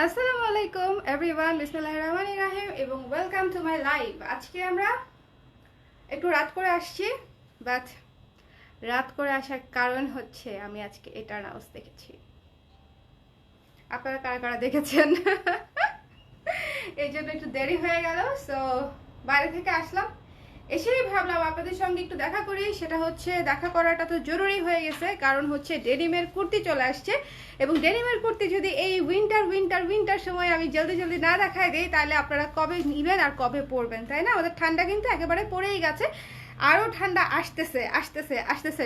আসসালামু আলাইকুম এভরিওয়ান, বিসমিল্লাহির রহমানির রহিম এবং ওয়েলকাম টু মাই লাইভ। আজকে আমরা একটু রাত করে আসছি, বাট রাত করে আসার কারণ হচ্ছে আমি আজকে এটারনালস দেখেছি। আপনারা কারা কারা দেখেছেন? এই জন্য একটু দেরি হয়ে গেল। সো বাইরে থেকে আসলাম, এসেই ভাবলাম আপনাদের সঙ্গে একটু দেখা করি। সেটা হচ্ছে দেখা করাটা তো জরুরি হয়ে গেছে, কারণ হচ্ছে ডেনিমের কুর্তি চলে আসছে এবং ডেনিমের কুর্তি যদি এই উইন্টার সময় আমি জলদি জলদি না দেখাই দিই, তাহলে আপনারা কবে নিবেন আর কবে পরবেন, তাই না? আমাদের ঠান্ডা কিন্তু একেবারে পড়েই গেছে, আরও ঠান্ডা আসতেছে আসতেছে আসতেছে।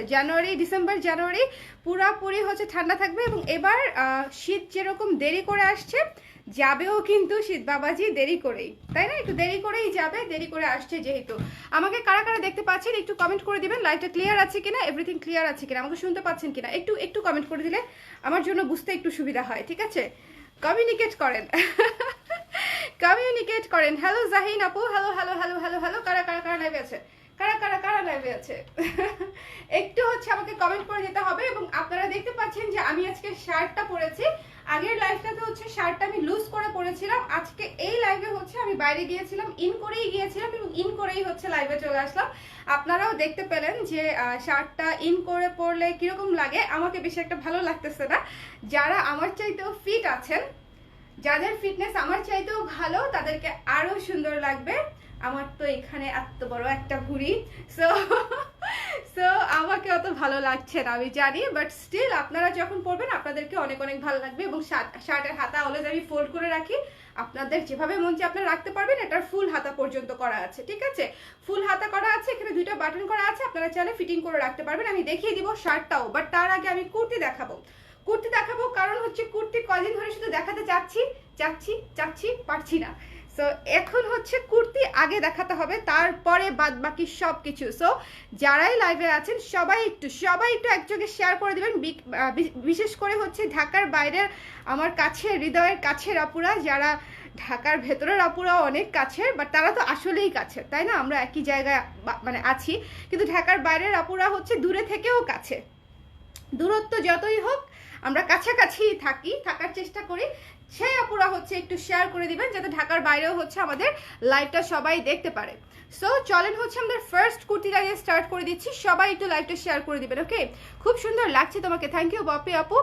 ডিসেম্বর জানুয়ারি পুরাপুরি হচ্ছে ঠান্ডা থাকবে। এবং এবার শীত যেরকম দেরি করে আসছে, যাবেও কিন্তু শীত বাবাজি দেরি করেই, তাই না? একটু দেরি করেই যাবে, দেরি করে আসছে যেহেতু। আমাকে কারা কারা দেখতে পাচ্ছেন একটু কমেন্ট করে দিবেন। লাইভটা ক্লিয়ার আছে কিনা, এভরিথিং ক্লিয়ার আছে কিনা, আমাকে শুনতে পাচ্ছেন কিনা একটু একটু কমেন্ট করে দিলে আমার জন্য বুঝতে একটু সুবিধা হয়। ঠিক আছে, কমিউনিকেট করেন। কমিউনিকেট করেন। হ্যালো জাহিন আপু, hello hello hello hello hello. কারা কারা কারা লাইভে আছে, কারা কারা কারা লাইভে আছে? একটু হচ্ছে আমাকে কমেন্ট করে দিতে হবে। এবং আপনারা দেখতে পাচ্ছেন যে আমি আজকে শার্টটা পরেছি। আগের লাইভটাতে হচ্ছে শার্টটা আমি লুজ করে পরেছিলাম, আজকে এই লাইভে হচ্ছে আমি বাইরে গিয়েছিলাম, ইন করেই গিয়েছিলাম এবং ইন করেই হচ্ছে লাইভে চলে আসলাম। আপনারাও দেখতে পেলেন যে শার্টটা ইন করে পরলে কিরকম লাগে। আমাকে বেশি একটা ভালো লাগতেছে না। যারা আমার চাইতেও ফিট আছেন, যাদের ফিটনেস আমার চাইতেও ভালো, তাদেরকে আরো সুন্দর লাগবে। আমার তো এখানে এত বড় একটা ভুঁড়ি, সো সো আমাকে অত ভালো লাগছে না আমি জানি, বাট স্টিল আপনারা যখন পরবেন আপনাদেরকে অনেক অনেক ভালো লাগবে। এবং শার্টের হাতা অলওয়েজ আমি ফোল্ড করে রাখি, আপনাদের যেভাবে মন চায় আপনারা রাখতে পারবেন। এটার ফুল হাতা পর্যন্ত করা আছে, ঠিক আছে? ফুল হাতা করা আছে, এখানে দুইটা বাটন করা আছে, আপনারা চাইলে ফিটিং করে রাখতে পারবেন। আমি দেখিয়ে দিব শার্টটাও, বাট তার আগে আমি কুর্তি দেখাবো। কুর্তি দেখাবো কারণ হচ্ছে কুর্তি কদিন ধরে শুধু দেখাতে চাচ্ছি চাচ্ছি চাচ্ছি, পারছি না। সো এখন হচ্ছে কুর্তি আগে দেখাতে হবে, তারপরে বাদ বাকি সব কিছু। সো যারাই লাইভে আছেন সবাই একটু একযোগে শেয়ার করে দিবেন। বিশেষ করে হচ্ছে ঢাকার বাইরের আমার কাছের হৃদয়ের কাছের আপুরা, যারা ঢাকার ভেতরের আপুরা অনেক কাছের, বাট তারা তো আসলেই কাছের, তাই না? আমরা একই জায়গায় মানে আছি, কিন্তু ঢাকার বাইরের আপুরা হচ্ছে দূরে থেকেও কাছে। দূরত্ব যতই হোক আমরা কাছাকাছি থাকার চেষ্টা করি। সেই আপুরা হচ্ছে একটু শেয়ার করে দিবেন, যাতে ঢাকার বাইরেও হচ্ছে আমাদের লাইভটা সবাই দেখতে পারে। সো চলেন হচ্ছে আমাদের ফার্স্ট কুর্তিটা দিয়ে স্টার্ট করে দিচ্ছি। সবাই একটু লাইভটা শেয়ার করে দিবেন, ওকে? খুব সুন্দর লাগছে তোমাকে, থ্যাংক ইউ বপি আপু।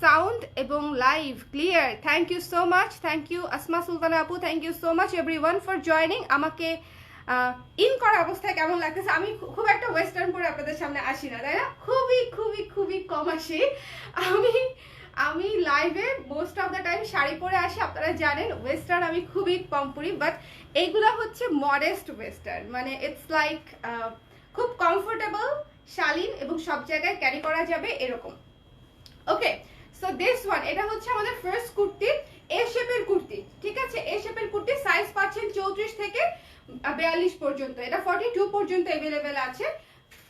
সাউন্ড এবং live clear, thank you so much. Thank you Asma Sultana আপু, thank you so much everyone for joining. আমাকে ইন করা অবস্থায় কেমন লাগতেছে? আমি খুব একটা ওয়েস্টার্ন পরে আপনাদের সামনে আসি না, তাই না? খুবই খুবই খুবই কম আসি আমি। আমি লাইভে most of the time sari পরে আসি, আপনারা জানেন। ওয়েস্টার্ন আমি খুবই কম পরি, বাট এইগুলো হচ্ছে মডেস্ট ওয়েস্টার্ন, মানে ইটস লাইক খুব কমফোর্টেবল, শালীন এবং সব জায়গায় ক্যারি করা যাবে এরকম। ওকে, সো দিস ওয়ান, এটা হচ্ছে আমাদের ফার্স্ট কুর্তি, এ শেপের কুর্তি, ঠিক আছে? এ শেপের কুর্তি, সাইজ পাচ্ছেন 34 থেকে 42 পর্যন্ত। এটা 42 পর্যন্ত अवेलेबल আছে,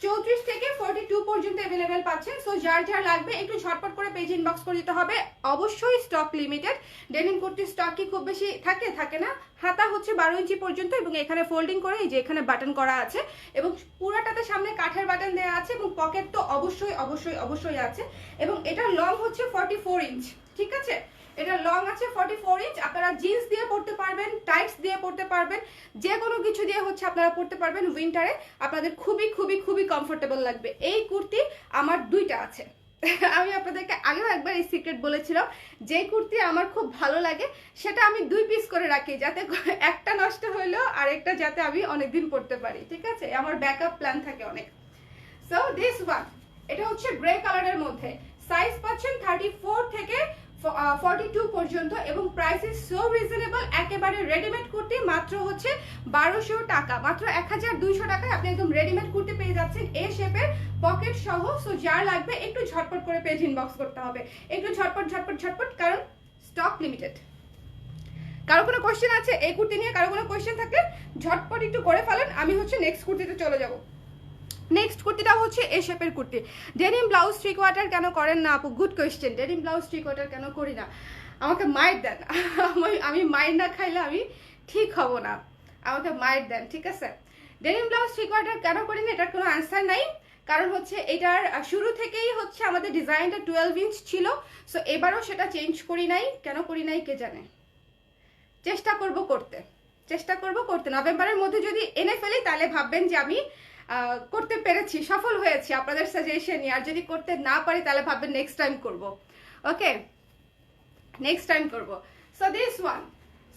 34 থেকে 42 পর্যন্ত अवेलेबल পাচ্ছেন। সো যার যার লাগবে একটু ঝটপট করে পেজ ইনবক্স করে দিতে হবে। অবশ্যই স্টক লিমিটেড। ডেনিম কুর্তির স্টক কি খুব বেশি থাকে না। হাতা হচ্ছে 12 ইঞ্চি পর্যন্ত এবং এখানে ফোল্ডিং করে এই যে এখানে বাটন করা আছে এবং পুরাটাতে সামনে কাঠের বাটন দেওয়া আছে এবং পকেট তো অবশ্যই অবশ্যই অবশ্যই আছে। এবং এটা লং হচ্ছে 44 ইঞ্চ, ঠিক আছে? এটা লং আছে 44 ইঞ্চ। আপনারা জিন্স দিয়ে পরতে পারবেন, টাইটস দিয়ে পরতে পারবেন, যে কোনো কিছু দিয়ে হচ্ছে আপনারা পরতে পারবেন। উইন্টারে আপনাদের খুবই খুবই খুবই কমফোর্টেবল লাগবে। এই কুর্তি আমার দুইটা আছে। আমি আপনাদেরকে আগেও একবার এই সিক্রেট বলেছিলাম, যে কুর্তি আমার খুব ভালো লাগে সেটা আমি 2 পিস করে রাখি, যাতে একটা নষ্ট হইলেও আরেকটা যাতে আমি অনেকদিন পরতে পারি, ঠিক আছে? আমার ব্যাকআপ প্ল্যান থাকে অনেক। সো দিস ওয়ান, এটা হচ্ছে গ্রে কালারের মধ্যে, সাইজ পাচ্ছেন 34 থেকে 42 পর্যন্ত এবং প্রাইস ইজ সো রিজনেবল। একেবারে রেডিমেড কুর্তি মাত্র হচ্ছে 1200 টাকা, মাত্র 1200 টাকায় আপনি একদম রেডিমেড কুর্তি পেয়ে যাচ্ছেন এ শেপের, পকেট সহ। সো যার লাগবে একটু ঝটপট করে পেজ ইনবক্স করতে হবে, একটু ঝটপট ঝটপট ঝটপট, কারণ স্টক লিমিটেড। কারো কোনো কোয়েশ্চেন আছে এই কুর্তি নিয়ে? কারো কোনো কোয়েশ্চেন থাকলে ঝটপট একটু করে ফেলেন, আমি হচ্ছে নেক্সট কুর্তিতে চলে যাবো। নেক্সট কুর্তিটা হচ্ছে এই শেপের কুর্তি। ডেনিম ব্লাউজ 3 কোয়ার্টার কেন করেন না আপু? Good question. Denim blouse 3 quarter কেন করি না? আমাকে মাইর দেন। আমি মাইর না খাইলে আমি ঠিক হব না, আমাকে মাইর দেন, ঠিক আছে? ডেনিম ব্লাউজ 3 কোয়ার্টার কেন করি না এটার কোনো অ্যান্সার নাই, কারণ হচ্ছে এটার শুরু থেকেই হচ্ছে আমাদের ডিজাইনটা 12 ইঞ্চ ছিল। সো এবারও সেটা চেঞ্জ করি নাই, কেন করি নাই কে জানে। চেষ্টা করব করতে নভেম্বরের মধ্যে যদি এনে ফেলি তাহলে ভাববেন যে আমি করতে পেরেছি, সফল হয়েছি আপনাদের সাজেশন নিয়ে। আর যদি করতে না পারি তাহলে ভাববেন নেক্সট টাইম করব। ওকে, নেক্সট টাইম করব। সো দিস ওয়ান,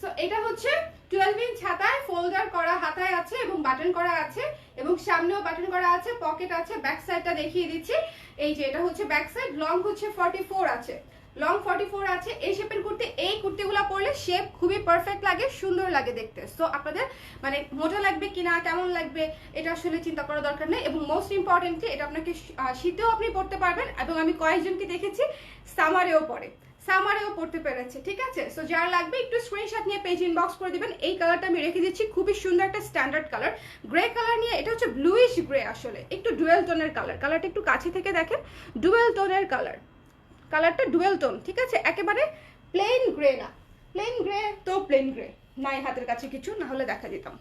সো এটা হচ্ছে 12 ইঞ্চ হাতায়, ফোল্ডার করা হাতায় আছে এবং বাটন করা আছে এবং সামনেও বাটন করা আছে, পকেট আছে। ব্যাক সাইডটা দেখিয়ে দিচ্ছি। এই যে এটা হচ্ছে ব্যাক সাইড, লং হচ্ছে 44 আছে, লং 44 আছে। এই শেপের কুর্তি, এই কুর্তিগুলো পরলে শেপ খুবই পারফেক্ট লাগে, সুন্দর লাগে দেখতে। সো আপনাদের মানে মোটা লাগবে কিনা, কেমন লাগবে, এটা আসলে চিন্তা করার দরকার নেই। এবং মোস্ট ইম্পর্টেন্টলি এটা আপনাকে শীতেও আপনি পরতে পারবেন এবং আমি কয়েকজনকে দেখেছি সামারেও পড়তে পেরেছে। ঠিক আছে, সো যারা লাগবে একটু স্ক্রিনশট নিয়ে পেজ ইনবক্স করে দিবেন। এই কালারটা আমি রেখে দিচ্ছি, খুবই সুন্দর একটা স্ট্যান্ডার্ড কালার, গ্রে কালার নিয়ে। এটা হচ্ছে ব্লুইশ গ্রে, আসলে একটু ডুয়েল টোনের কালার। কালারটা একটু কাছে থেকে দেখেন, ডুয়েল টোনের কালারটা ডুয়েল টোন। ঠিক আছে, একেবারে প্লেন গ্রে না, প্লেন গ্রে তো প্লেন গ্রে নাই হাতের কাছে কিছু, না হলে দেখা দিতাম।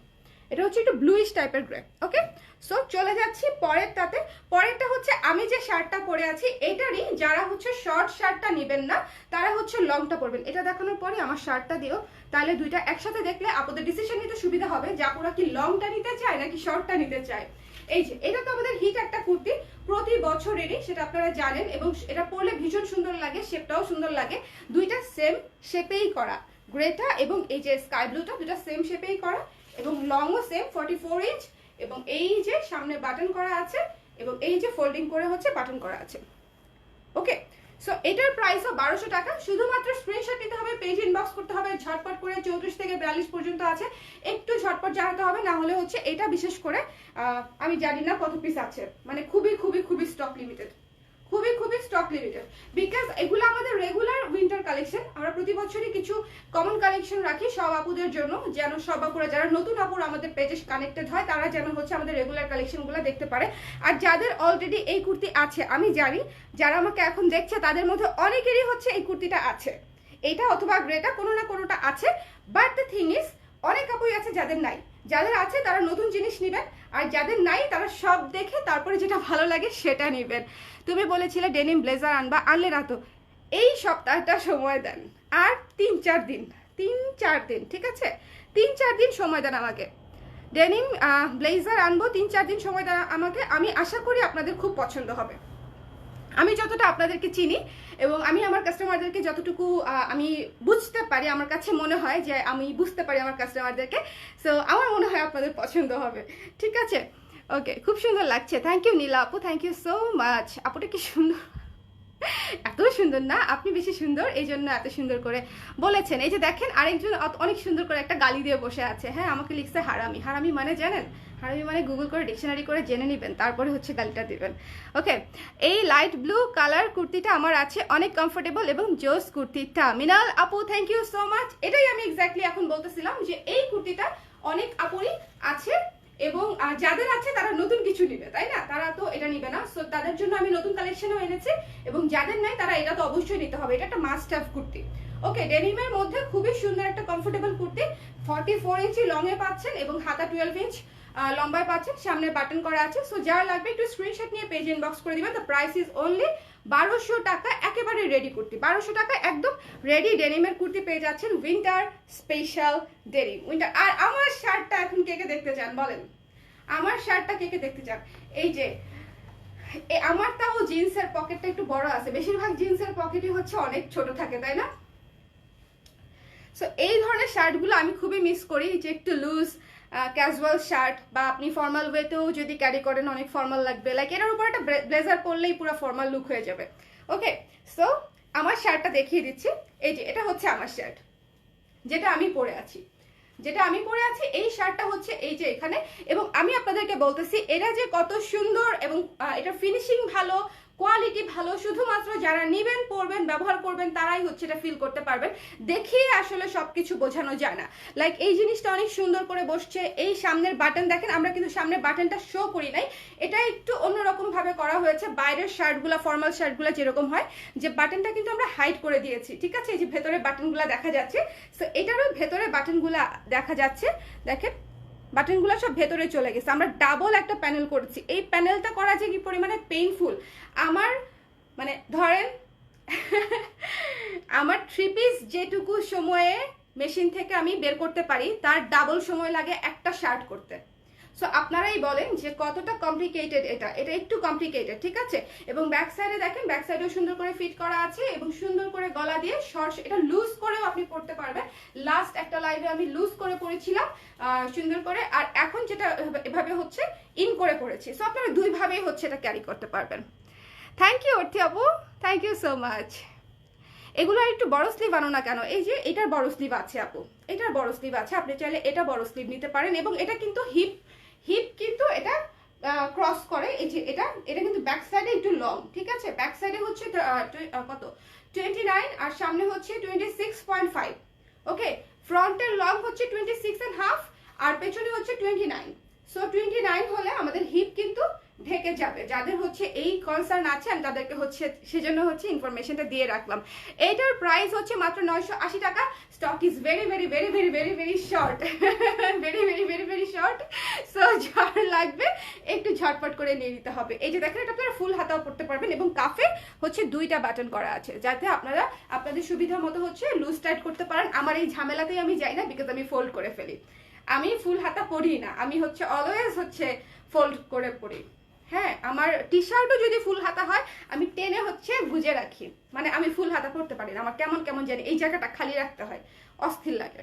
এটা হচ্ছে একটু ব্লুইশ টাইপের গ্রে। ওকে, সো চলে যাচ্ছি পরেরটাতে। পরেরটা হচ্ছে আমি যে শার্টটা পরে আছি এটারই, যারা হচ্ছে শর্ট শার্টটা নেবেন না তারা হচ্ছে লংটা পরবেন। এটা দেখানোর পরে আমার শার্টটা দিও, তাহলে দুইটা একসাথে দেখলে আপনাদের ডিসিশন নিতে সুবিধা হবে যে আপুরা কি লংটা নিতে চায় নাকি শর্টটা নিতে চায়। এই যে এটা তো আমাদের হিট একটা কুর্তি, প্রতি বছরেরই, সেটা আপনারা জানেন। এবং এটা পরলে ভীষণ সুন্দর লাগে, শেপটাও সুন্দর লাগে। দুইটা সেম শেপেই করা, গ্রেটা এবং এই যে স্কাই ব্লুটা, দুইটা সেম শেপেই করা এবং লংও সেম 44 ইঞ্চ। এবং এই যে সামনে বাটন করা আছে এবং এই যে ফোল্ডিং করে হচ্ছে বাটন করা আছে। ওকে, সো এটার প্রাইসও 1200 টাকা। শুধুমাত্র স্ক্রিনশট নিতে হবে, পেজ ইনবক্স করতে হবে ঝটপট করে। 34 থেকে 42 পর্যন্ত আছে, একটু ঝটপট জানাতে হবে, না হলে হচ্ছে এটা বিশেষ করে আমি জানি না কত পিস আছে, মানে খুবই স্টক লিমিটেড, খুবই স্টক লিমিটেড। বিকজ এগুলো আমাদের রেগুলার উইন্টার কালেকশন। আমরা প্রতি বছরই কিছু কমন কালেকশন রাখি সব আপুদের জন্য, যেন সব আপুরা যারা নতুন আপুরা আমাদের পেজে কানেক্টেড হয় তারা যেন হচ্ছে আমাদের রেগুলার কালেকশনগুলো দেখতে পারে। আর যাদের অলরেডি এই কুর্তি আছে, আমি জানি যারা আমাকে এখন দেখছে তাদের মধ্যে অনেকেরই হচ্ছে এই কুর্তিটা আছে, এইটা অথবা গ্রেটা, কোনো না কোনোটা আছে। বাট দ্য থিং ইজ, অনেক আপুই আছে যাদের নাই। যাদের আছে তারা নতুন জিনিস নেবেন, আর যাদের নাই তারা সব দেখে তারপরে যেটা ভালো লাগে সেটা নেবেন। তুমি বলেছিলে ডেনিম ব্লেজার আনবা, আনলে না তো। এই সপ্তাহটা সময় দেন, আর 3-4 দিন, ঠিক আছে, 3-4 দিন সময় দেন আমাকে। ডেনিম ব্লেজার আনবো, 3-4 দিন সময় দেন আমাকে। আমি আশা করি আপনাদের খুব পছন্দ হবে। আমি যতটা আপনাদেরকে চিনি এবং আমি আমার কাস্টমারদেরকে যতটুকু আমি বুঝতে পারি, আমার কাছে মনে হয় যে আমি বুঝতে পারি আমার কাস্টমারদেরকে। সো আমার মনে হয় আপনাদের পছন্দ হবে। ঠিক আছে, ওকে, খুব সুন্দর লাগছে। থ্যাংক ইউ নীলা আপু, থ্যাংক ইউ সো মাচ। আপুটা কি সুন্দর, এত সুন্দর না, আপনি বেশি সুন্দর, এই জন্য এত সুন্দর করে বলেছেন। এই যে দেখেন আরেকজন অনেক সুন্দর করে একটা গালি দিয়ে বসে আছে। হ্যাঁ, আমাকে লিখছে হারামি। হারামি মানে জানেন? হারামি মানে গুগল করে ডিকশনারি করে জেনে নেবেন, তারপরে হচ্ছে গালিটা দিবেন। ওকে, এই লাইট ব্লু কালার কুর্তিটা আমার আছে, অনেক কমফোর্টেবল এবং জোস কুর্তিটা। মিনাল আপু, থ্যাংক ইউ সো মাচ। এটাই আমি এক্স্যাক্টলি এখন বলতেছিলাম যে এই কুর্তিটা অনেক আপুরই আছে এবং যাদের আছে তারা নতুন কিছু নিবে, তাই না? তারা তো এটা নিবে না। সো তাদের জন্য আমি নতুন কালেকশনও এনেছি এবং যাদের নাই তারা এটা তো অবশ্যই নিতে হবে। এটা একটা মাস্ট হ্যাভ কুর্তি। ওকে, ডেনিমের মধ্যে খুবই সুন্দর একটা কমফোর্টেবল কুর্তি। 44 ইঞ্চি লং এ পাচ্ছেন এবং হাতা 12 ইঞ্চ লম্বায় পাচ্ছেন, সামনে বাটন করা আছে। সো যারা লাগবে একটু স্ক্রিনশট নিয়ে পেজ ইনবক্স করে দিবেন। দ্য প্রাইস ইজ অনলি 1200 টাকা, একেবারে রেডি কুর্তি। 1200 টাকা একদম রেডি ডেনিমের কুর্তি পেয়ে যাচ্ছেন, উইন্টার স্পেশাল ডেনিম উইন্টার। আর আমার শার্টটা এখন কে কে দেখতে চান বলেন? আমার শার্টটা কে কে দেখতে চান? এই যে আমারটাও জিন্সের পকেটটা একটু বড় আছে, বেশিরভাগ জিন্সের পকেটই হচ্ছে অনেক ছোট থাকে, তাই না? সো এই ধরনের শার্টগুলো আমি খুবই মিস করি, যে একটু লুজ ক্যাজুয়াল শার্ট, বা আপনি ফর্মাল ওয়েতেও যদি ক্যারি করেন অনেক ফর্মাল লাগবে। লাইক এটার উপর একটা ব্লেজার পরলেই পুরো ফর্মাল লুক হয়ে যাবে। ওকে, সো আমার শার্টটা দেখিয়ে দিচ্ছি। এই যে এটা হচ্ছে আমার শার্ট, যেটা আমি পরে আছি, এই শার্টটা হচ্ছে এই যে এখানে। এবং আমি আপনাদেরকে বলতেছি এটা যে কত সুন্দর এবং এটা ফিনিশিং ভালো, কোয়ালিটি ভালো, শুধুমাত্র যারা নেবেন, পরবেন, ব্যবহার করবেন তারাই হচ্ছে এটা ফিল করতে পারবেন। দেখিয়ে আসলে সবকিছু বোঝানো যায় না। লাইক এই জিনিসটা অনেক সুন্দর করে বসছে। এই সামনের বাটন দেখেন, আমরা কিন্তু সামনের বাটনটা শো করি নাই, এটা একটু অন্যরকম ভাবে করা হয়েছে। বাইরের শার্টগুলো, ফর্মাল শার্টগুলো যেরকম হয় যে বাটনটা কিন্তু আমরা হাইড করে দিয়েছি, ঠিক আছে? এই যে ভেতরে বাটনগুলো দেখা যাচ্ছে। সো এটারও ভেতরে বাটনগুলো দেখা যাচ্ছে, দেখেন বাটনগুলো সব ভেতরে চলে গেছে। আমরা ডাবল একটা প্যানেল করেছি। এই প্যানেলটা করা যে কি পরিমাণে পেইনফুল, আমার মানে ধরেন আমার 3 পিস যেটুকু সময়ে মেশিন থেকে আমি বের করতে পারি তার ডাবল সময় লাগে একটা শার্ট করতে। সো আপনারাই বলেন যে কতটা কমপ্লিকেটেড এটা। এটা একটু কমপ্লিকেটেড, ঠিক আছে। এবং ব্যাক সাইডে দেখেন, ব্যাক সাইডেও সুন্দর করে ফিট করা আছে এবং সুন্দর করে গলা দিয়ে শর্ট, এটা লুজ করেও আপনি পরতে পারবেন। লাস্ট একটা লাইভে আমি লুজ করে পরেছিলাম সুন্দর করে, আর এখন যেটা এভাবে হচ্ছে ইন করে পরেছি। সো আপনারা দুইভাবেই হচ্ছে এটা ক্যারি করতে পারবেন। থ্যাংক ইউ অর্থি আপু, থ্যাংক ইউ সো মাচ। এগুলো আর একটু বড় স্লিভ আনো না কেন? এই যে এটার বড় স্লিভ আছে আপু, এটার বড় স্লিভ আছে, আপনি চাইলে এটা বড় স্লিভ নিতে পারেন। এবং এটা কিন্তু হিপ কিন্তু এটা ক্রস করে। এই যে এটা কিন্তু ব্যাক সাইডে একটু লং, ঠিক আছে। ব্যাক সাইডে হচ্ছে কত 29 আর সামনে হচ্ছে 26.5। ওকে, ফ্রন্টের লং হচ্ছে 26.5 আর পেছনে হচ্ছে 29। সো 29 হলে আমাদের হিপ কিন্তু ঢেকে যাবে। যাদের হচ্ছে এই কনসার্ন আছে আমি তাদেরকে হচ্ছে সেজন্য হচ্ছে ইনফরমেশনটা দিয়ে রাখলাম। এইটার প্রাইস হচ্ছে মাত্র 980 টাকা। Stock is very very very very very very short, very very very very short. So যার লাগবে একটু ঝটপট করে নিয়ে নিতে হবে। এই যে দেখেন, এটা আপনারা ফুল হাতাও পড়তে পারবেন এবং কাফে হচ্ছে 2টা বাটন করা আছে, যাতে আপনারা আপনাদের সুবিধা মতো হচ্ছে লুজ টাইট করতে পারেন। আমার এই ঝামেলাতেই আমি যাই না, বিকজ আমি ফোল্ড করে ফেলি। আমি ফুল হাতা পরি না, আমি হচ্ছে অলওয়েজ হচ্ছে ফোল্ড করে পরি। হ্যাঁ, আমার টি শার্টও যদি ফুল হাতা হয় আমি টেনে হচ্ছে গুজে রাখি, মানে আমি ফুল হাতা পরতে পারি না। আমার কেমন কেমন জানি এই জায়গাটা খালি রাখতে হয়, অস্থির লাগে।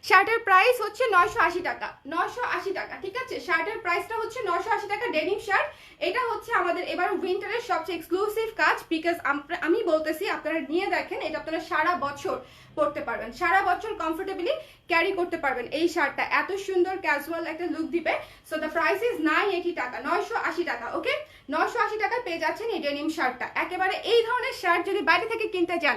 শার্টের প্রাইস হচ্ছে 980 টাকা, 980 টাকা, ঠিক আছে। শার্টের প্রাইসটা হচ্ছে 980 টাকা। ডেনিম শার্ট, এটা হচ্ছে আমাদের এবার উইন্টারের সবচেয়ে এক্সক্লুসিভ কাজ। বিকজ আমি বলতেছি আপনারা নিয়ে দেখেন, এটা আপনারা সারা বছর পরতে পারবেন, সারা বছর কমফোর্টেবলি ক্যারি করতে পারবেন। এই শার্টটা এত সুন্দর ক্যাজুয়াল একটা লুক দিবে। সো দ্য প্রাইস ইজ 980 টাকা, 980 টাকা। ওকে, 980 টাকায় পেয়ে যাচ্ছেন এই ডেনিম শার্টটা। একেবারে এই ধরনের শার্ট যদি বাইরে থেকে কিনতে চান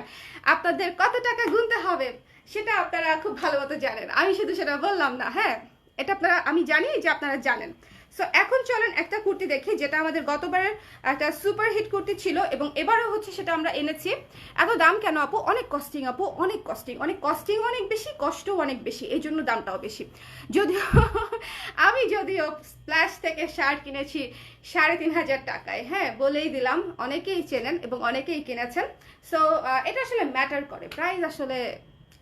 আপনাদের কত টাকা গুনতে হবে সেটা আপনারা খুব ভালো মতো জানেন, আমি শুধু সেটা বললাম না। হ্যাঁ, এটা আপনারা, আমি জানি যে আপনারা জানেন। সো এখন চলেন একটা কুর্তি দেখি, যেটা আমাদের গতবারের একটা সুপার হিট কুর্তি ছিল এবং এবারও হচ্ছে সেটা আমরা এনেছি। এত দাম কেন আপু? অনেক কস্টিং আপু, অনেক কস্টিং, অনেক কস্টিং, অনেক বেশি, কষ্টও অনেক বেশি, এই জন্য দামটাও বেশি। যদিও যদিও স্প্ল্যাশ থেকে শার্ট কিনেছি 3500 টাকায়। হ্যাঁ, বলেই দিলাম, অনেকেই চেনেন এবং অনেকেই কিনেছেন। সো এটা আসলে ম্যাটার করে, প্রাইস আসলে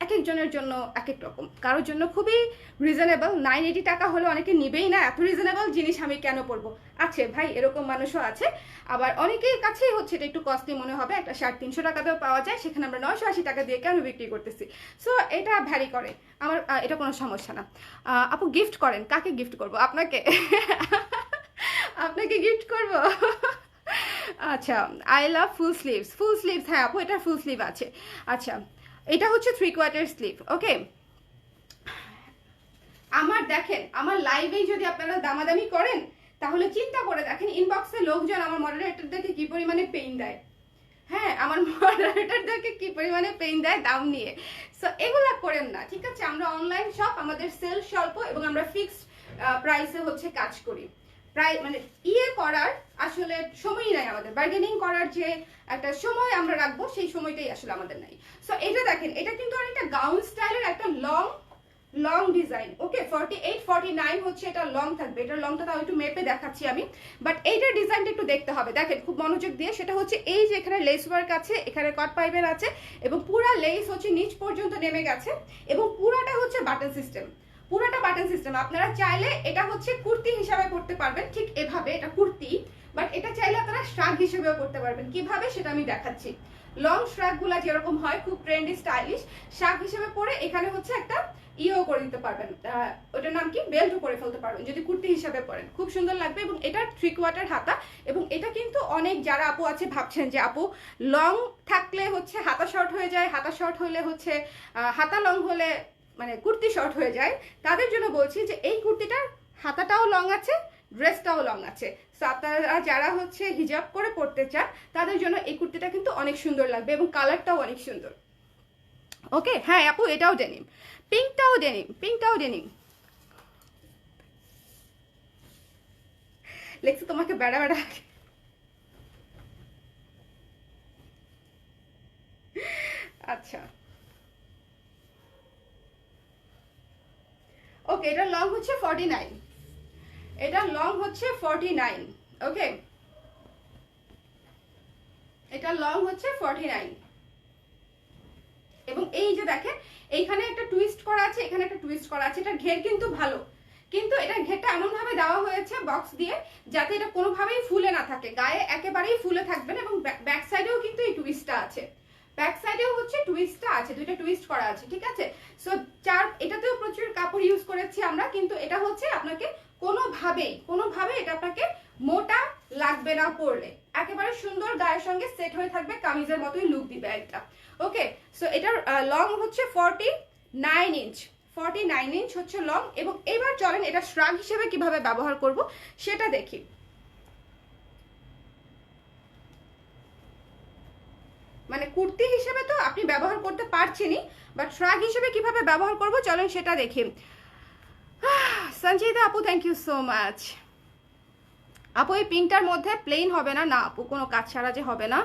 এক একজনের জন্য এক এক রকম। কারোর জন্য খুবই রিজনেবল, 980 টাকা হলে অনেকে নিবেই না, এত রিজনেবল জিনিস আমি কেন পরবো। আছে ভাই, এরকম মানুষও আছে। আবার অনেকের কাছেই হচ্ছে এটা একটু কস্টলি মনে হবে, একটা শার্ট 300 টাকাতেও পাওয়া যায়, সেখানে আমরা 980 টাকা দিয়ে কেন বিক্রি করতেছি। সো এটা ভ্যারি করে, আমার এটা কোনো সমস্যা না। আপু গিফট করেন, কাকে গিফট করব? আপনাকে আপনাকে গিফট করব। আচ্ছা, I love full sleeves, full sleeves, হ্যাঁ আপু এটা ফুল স্লিভ আছে। আচ্ছা, এটা হচ্ছে 3/4 স্লিভ। ওকে, আমার দেখেন, আমার লাইভেই যদি আপনারা দামাদামি করেন তাহলে চিন্তা করে দেখেন ইনবক্সে লোকজন আমার মডারেটরদেরকে কি পরিমাণে পেইন দেয়। হ্যাঁ, আমার মডারেটরদেরকে কি পরিমাণে পেইন দেয় দাম নিয়ে। সো এগুলা করেন না, ঠিক আছে। আমরা অনলাইন শপ, আমাদের সেল স্বল্প এবং আমরা ফিক্সড প্রাইসে হচ্ছে কাজ করি। প্রায় মানে করার আসলে সময়ই নাই আমাদের, বার্গেনিং করার যে একটা সময় আমরা রাখবো সেই সময়টাই আসলে আমাদের নাই। সো এটা দেখেন, এটা কিন্তু অনেকটা গাউন স্টাইলের একটা লং ডিজাইন। ওকে, 48 49 হচ্ছে এটা লং থাকবে। এটা লংটা তাও একটু মেপে দেখাচ্ছি আমি, বাট এইটার ডিজাইনটা একটু দেখতে হবে। দেখেন খুব মনোযোগ দিয়ে, সেটা হচ্ছে এই যে এখানে লেস ওয়ার্ক আছে, এখানে কট পাইপের আছে এবং পুরা লেস হচ্ছে নিচ পর্যন্ত নেমে গেছে এবং পুরাটা হচ্ছে বাটন সিস্টেম, পুরাটা বাটন সিস্টেম। আপনারা চাইলে এটা হচ্ছে কুর্তি হিসাবে পড়তে পারবেন, ঠিক এভাবে, এটা কুর্তি, বাট এটা চাইলে আপনারা শ্রাগ হিসেবেও করতে পারবেন। কিভাবে সেটা আমি দেখাচ্ছি। লং শ্রাগ গুলা যেরকম হয় খুব ট্রেন্ডি স্টাইলিশ, শ্রাগ হিসেবে পরে এখানে হচ্ছে একটা ইও করে দিতে পারবেন, ওটার নাম কি, বেল্টও করে ফেলতে পারবেন যদি কুর্তি হিসাবে পরেন, খুব সুন্দর লাগবে। এবং এটা 3/4 হাতা এবং এটা কিন্তু অনেক যারা আপু আছে ভাবছেন যে আপু লং থাকলে হচ্ছে হাতা শর্ট হয়ে যায়, হাতা শর্ট হলে হচ্ছে হাতা লং হলে মানে কুর্তি শর্ট হয়ে যায়, তাদের জন্য বলছি যে এই কুর্তিটার হাতাটাও লং আছে, ড্রেসটাও লং আছে। সো আপনারা যারা হচ্ছে হিজাব করে পড়তে চান তাদের জন্য এই কুর্তিটা কিন্তু অনেক সুন্দর লাগবে এবং কালারটাও অনেক সুন্দর। ওকে, হ্যাঁ আপু এটাও ডেনিম, পিঙ্কটাও ডেনিম, পিঙ্কটাও ডেনিম। লেখছি তোমাকে বেড়া বেড়া। আচ্ছা ওকে, এটা লং হচ্ছে 49, এটা লং হচ্ছে 49। ওকে, এটা লং হচ্ছে 49 এবং এই যে দেখেন এইখানে একটা টুইস্ট করা আছে, এখানে একটা টুইস্ট করা আছে। এটা ঘের কিন্তু ভালো, কিন্তু এটা ঘেরটা এমন ভাবে দেওয়া হয়েছে বক্স দিয়ে যাতে এটা কোনোভাবেই ফুলে না থাকে, গায়ে একেবারেই ফুলে থাকবে না। এবং ব্যাক সাইডেও কিন্তু এই টুইস্টটা আছে, ব্যাক সাইডেও হচ্ছে টুইস্টটা আছে, দুইটা টুইস্ট করা আছে, ঠিক আছে। সো এটাতেও প্রচুর কাপড় ইউজ করেছি আমরা, কিন্তু এটা হচ্ছে আপনাকে কোনোভাবে এটা আপনাকে মোটা লাগবে না পরলে, একেবারে সুন্দর গায়ের সঙ্গে সেট হয়ে থাকবে, কামিজের মতোই লুক দিবে একটা। ওকে, সো এটার লং হচ্ছে 49 ইঞ্চ, 49 ইঞ্চ হচ্ছে লং। এবং এবার চলেন এটা শ্রাগ হিসেবে কিভাবে ব্যবহার করব সেটা দেখি। মানে কুর্তি হিসেবে তো আপনি ব্যবহার করতে পারছেনই, বাট শ্রাগ হিসেবে কিভাবে ব্যবহার করব চলেন সেটা দেখি। সঞ্জিতা আপু থ্যাংক ইউ সো মাচ। আপু এই পিঙ্কটার মধ্যে প্লেন হবে না? না আপু, কোনো কাজ ছাড়া যে হবে না,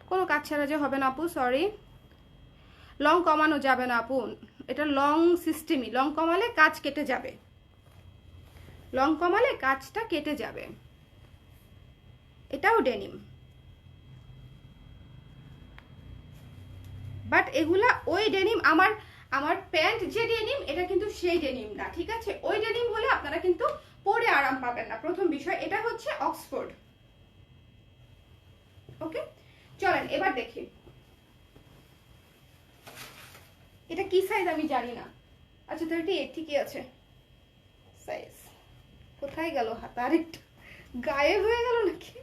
কোনো কাজ ছাড়া যে হবে না আপু, সরি। লং কমানো যাবে না আপু, এটা লং সিস্টেমই, লং কমালে কাজ কেটে যাবে, লং কমালে কাজটা কেটে যাবে। এটাও ডেনিম, বাট এগুলা ওই ডেনিম, আমার প্যান্ট যে ডেনিম এটা কিন্তু সেই ডেনিম না, ঠিক আছে। ওই ডেনিম হলে আপনারা কিন্তু পরে আরাম পাবেন না, প্রথম বিষয়। এটা হচ্ছে অক্সফোর্ড। ওকে, চলেন এবার দেখি এটা কি সাইজ আমি জানি না। আচ্ছা 38 ঠিকই আছে সাইজ। কোথায় গেল হাত, আরেকটা গায়েব হয়ে গেল নাকি?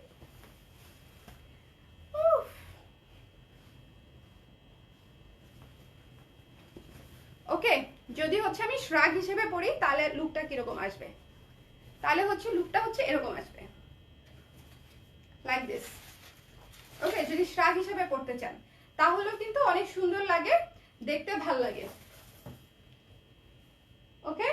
ওকে, যদি হচ্ছে আমি শ্রাগ হিসেবে পরি তাহলে লুকটা কিরকম আসবে, তাহলে হচ্ছে লুকটা হচ্ছে এরকম আসবে, লাইক দিস। ওকে, যদি শ্রাগ হিসেবে পড়তে চান তাহলেও কিন্তু অনেক সুন্দর লাগে, দেখতে ভাল লাগে। ওকে,